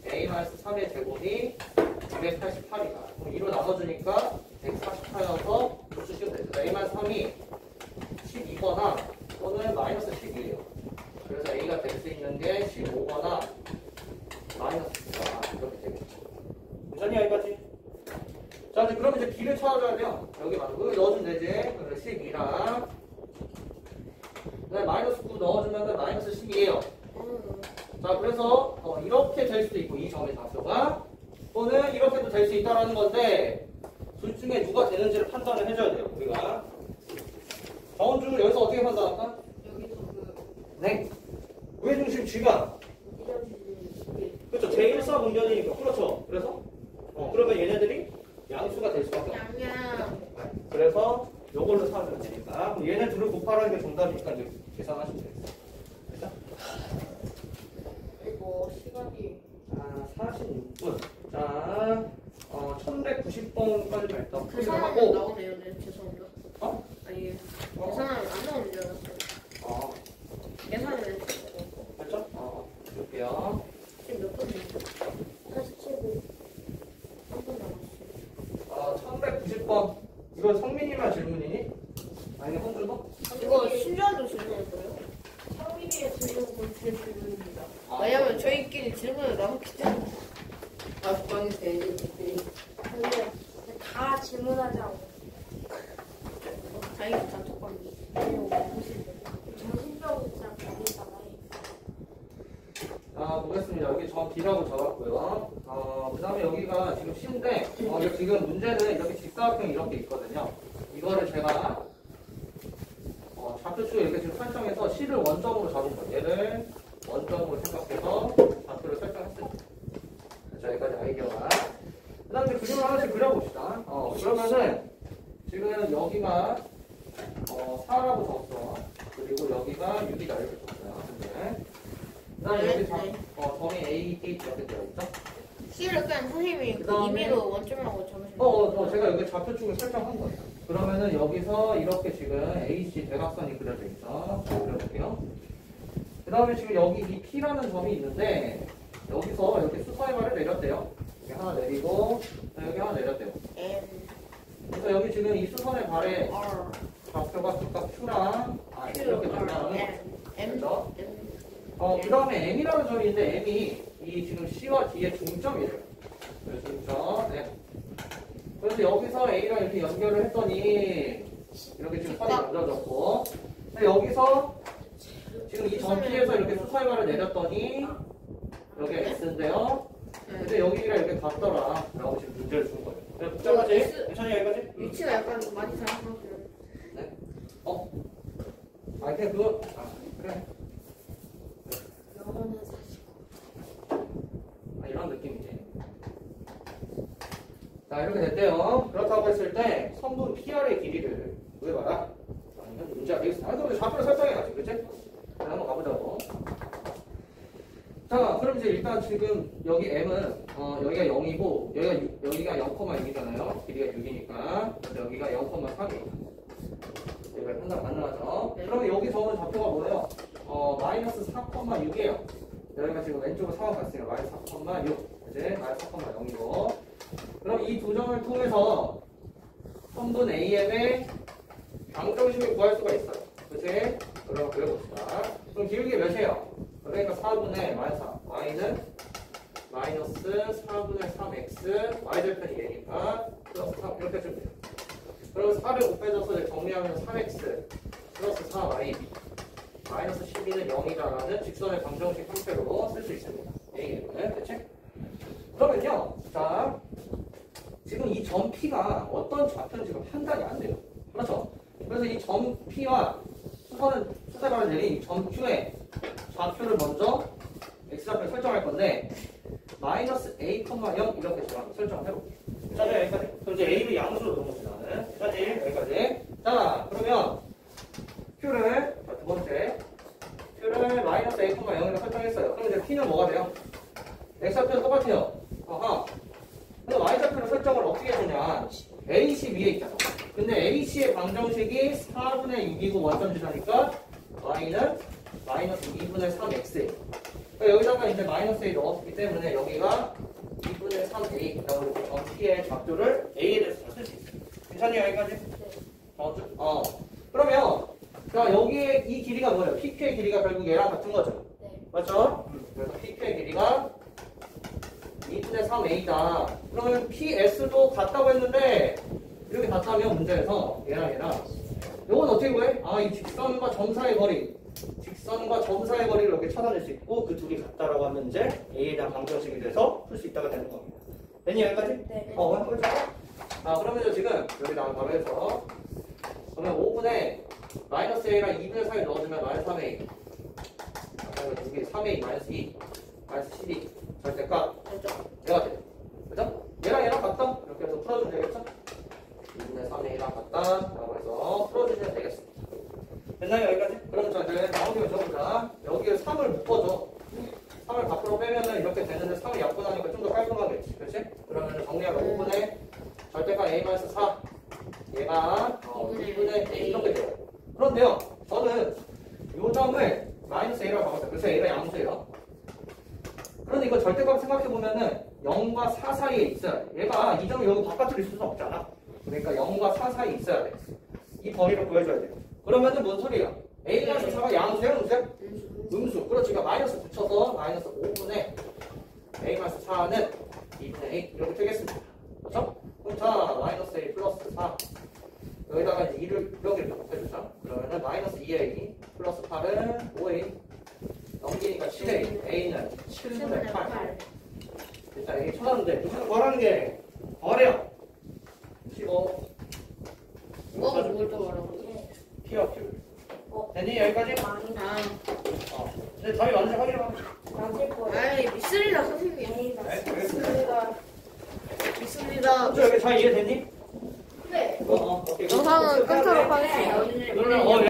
A-3의 제곱이 288이다. 그럼 2로 나눠주니까 148여서 쓰시면 되죠. A-3이 12거나 또는 또는 마이너스 10이에요. 그래서 A가 될 수 있는 게 15거나 마이너스 10가 이렇게 되겠죠. 괜찮니 여기까지? 자, 이제 그럼 이제 B를 찾아줘야 돼요. 여기 말고 넣어주면 되지. 그래서 12랑 마이너스 9 넣어주면 마이너스 10이에요. 자, 그래서 이렇게 될 수도 있고 이 점의 좌표가 또는 이렇게도 될 수 있다라는 건데 둘 중에 누가 되는지를 판단을 해줘야 돼요. 우리가 정원중을 여기서 어떻게 판단할까? 여기서 네. 우회중심 G가 그렇죠. 제1사 분변이니까 그렇죠. 그래서 그러면 얘네들이 양수가 될 수밖에 없어요. 양양. 그래서 요걸로 사주면 되니까 얘네 둘을 곱하라는 게 정답이니까 이제 계산하시면 되겠어요. 그렇죠? 이거 시간이 자, 46분. 자, 1190번까지 발동. 계산하면 나오네요. 네, 죄송합니다. 어? 아니, 계산하면 안 나오는 줄 알았어요. 계산을 됐죠? 볼게요. 지금 몇 분이에요? 47분. 한분 남았어요. 1190번. 이거 성민이만 질문이니? 아니면 홍준호? 이거 신주한도 질문할 거예요? 성민이의 질문은 제 질문입니다. 왜냐면 저희끼리 질문을 나눴기 때문에. 다섯번이 되지. 근데 다 질문하자고. 다행히 단톡방이. 정신적으로 진짜 모르잖아요. 자, 보겠습니다. 여기 점 B라고 적었고요. 그 다음에 여기가 지금 C인데, 이거 지금 문제는 이렇게 직사각형이 이렇게 있거든요. 이거를 제가, 좌표축을 이렇게 지금 설정해서 C를 원점으로 잡은 거예요. 얘를 원점으로 생각해서 좌표를 설정했습니다. 자, 여기까지 아이디어가. 그 다음에 그림을 하나씩 그려봅시다. 그러면은, 지금 여기가, 4라고 적었어. 그리고 여기가 6이다 이렇게 적었어요. 근데. 그 다음에 여기 점이 A, B 이렇게 되어있죠? C를 그냥 선생님이 그 그다음에- 임의로 원점이라고 적으시면 제가 여기 좌표축을 설정한 거예요. 그러면은 여기서 이렇게 지금 AC 대각선이 그려져 있어. 자, 그려볼게요. 그 다음에 지금 여기 이 P라는 점이 있는데, 여기서 이렇게 수서의 발을 내렸대요. 여기 하나 내리고, 여기 하나 내렸대요. M, 그래서 여기 지금 이 수선의 발에 R, 좌표가 각각 Q랑 Q, 이렇게 R, 된다는 M, M, 그죠? M. 그 다음에 M이라는 점이 있는데, M이 이 지금 C와 D의 중점이래요. 그래서 중점. 네. 그래서 여기서 A랑 이렇게 연결을 했더니, 이렇게 지금 선이 만들어졌고, 근데 여기서 지금 이 점 P에서 이렇게 수사발을 내렸더니, 여기 X인데요. 근데 여기가 이렇게 같더라. 라고 지금 문제를 준 거예요. 그래서 복잡하지? X. 괜찮니, 여기까지? 위치가 약간 많이 다양하고요. 그냥 그거, 그래. 영어는 49. 이런 느낌이지. 자, 이렇게 됐대요. 그렇다고 했을 때, 선분 PR의 길이를 구해봐라. 아니면 문제가 되겠어. 근데 좌표를 설정해가지고, 그치? 자, 한번 가보자고. 자, 그럼 이제 일단 지금 여기 M은, 여기가 0이고, 여기가 0,6이잖아요. 길이가 6이니까. 그래서 여기가 0,3이에요. 여기가 항상 가능하죠. 그러면 여기 적은 좌표가 뭐예요? 마이너스 4,6이에요. 여기가 지금 왼쪽으로 4가 갔으니까 마이너스 4,6. 그치? 마이너스 4,0이고. 그럼 이 두 점을 통해서 선분 AM의 방정식을 구할 수가 있어요. 그치? 그럼 그려봅시다. 그럼 기울기 몇이에요? 그러니까 4분의 마이너스 4. y는 마이너스 4분의 3x, y절편이 얘니까 플러스 3 이렇게 해주면 돼요. 그럼 4를 곱해줘서 이제 정리하면 3x 플러스 4y 마이너스 12는 0이다라는 직선의 방정식 형태로 쓸 수 있습니다. AM은 그치? 그러면요, 자, 지금 이 점 P가 어떤 좌표인지가 판단이 안 돼요. 그렇죠? 그래서 이 점 P와 수사발을 내린 이 점 Q의 좌표를 먼저 X좌표를 설정할 건데, 마이너스 A, 0 이렇게 제가 설정을 해볼게요. 자, 여기까지. 그럼 이제 A를 양수로 넣어봅시다. 여기까지. 자, 그러면 Q를, 두 번째, Q를 마이너스 A, 0이라고 설정했어요. 그럼 이제 P는 뭐가 돼요? X좌표는 똑같아요. 근데 Y좌표를 설정을 어떻게 해주냐. AC 위에 있잖아. 근데 AC의 방정식이 4분의 6이고 원점지사니까 Y는 마이너스 2분의 3X예요. 그러니까 여기다가 이제 마이너스 A 넣었기 때문에 여기가 2분의 3A라고 이렇게 점 P의 좌표를 A에 대해서 쓸 수 있어요. 괜찮니 여기까지? 그러면 자, 여기에 이 길이가 뭐예요? PQ의 길이가 결국 얘랑 같은 거죠. 네. 맞죠? 그래서 PQ의 길이가 2분의 3A다. 그러면 PS도 같다고 했는데 이렇게 같다면 문제에서 얘랑 이건 어떻게 구해? 아, 이 직선과 점사의 거리. 직선과 점사의 거리를 이렇게 찾아낼 수 있고 그 둘이 같다라고 하면 이제 A에 대한 방정식이 돼서 풀 수 있다가 되는 겁니다. 됐니 여기까지? 네. 해보자. 아, 그러면 지금 여기다가 바로 해서 그러면 5분의 마이너스 A랑 2분의 3을 넣어주면 마이너스 3A. 아까 이거 2개 3A 마이너스 2 마이너스 12 절대값 얘가 돼. 그죠? 얘랑 같다? 이렇게 해서 풀어주면 되겠죠? 2분의 3A랑 같다 라고 해서 풀어주시면 되겠습니다. 됐나요 여기까지? 그러면 자 이제 나머지를 적어보자. 여기에 3을 묶어줘. 3을 밖으로 빼면은 이렇게 되는데 3을 약분하니까 좀 더 깔끔하겠지. 그렇지? 그러면 정리하면 5분의 절대값 A-4 얘가 2분의 A 이렇게 돼요. 그런데요 저는 요 점을 마이너스 A라고 적었어요. 그래서 A가 양수예요. 그런데 이거 절대값 생각해보면은 0과 4 사이에 있어야 돼. 얘가 이 점이 여기 바깥으로 있을 수는 없잖아. 그러니까 0과 4 사이에 있어야 돼. 이 범위를 구해줘야 돼요. 그러면은 뭔 소리야? A-4가 양수야? 음수야? 음수. 그렇지. 그러니까 마이너스 붙여서 마이너스 5분의 A-4는 2분의 A 이렇게 되겠습니다. 그렇죠? 그럼 자 마이너스 A 플러스 4 여기다가 이제 2를 여기를 곱해주자. 그러면은 마이너스 2A 플러스 8은 5A 넘기니까 7A A는 7분의 8 일단 A 찾았는데 무슨 뭐라는 게 버려 15 뭘또 말하고? P와 Q 됐니 여기까지? 근데 답이 완전 확인해봐. 맞을 거예요. 아이 믿습니다 선생님. 네, 알겠습니다. 믿습니다. 여기 잘 이해됐니? 네. 오케이. 영상은 끊도록 하겠습니다. 그러면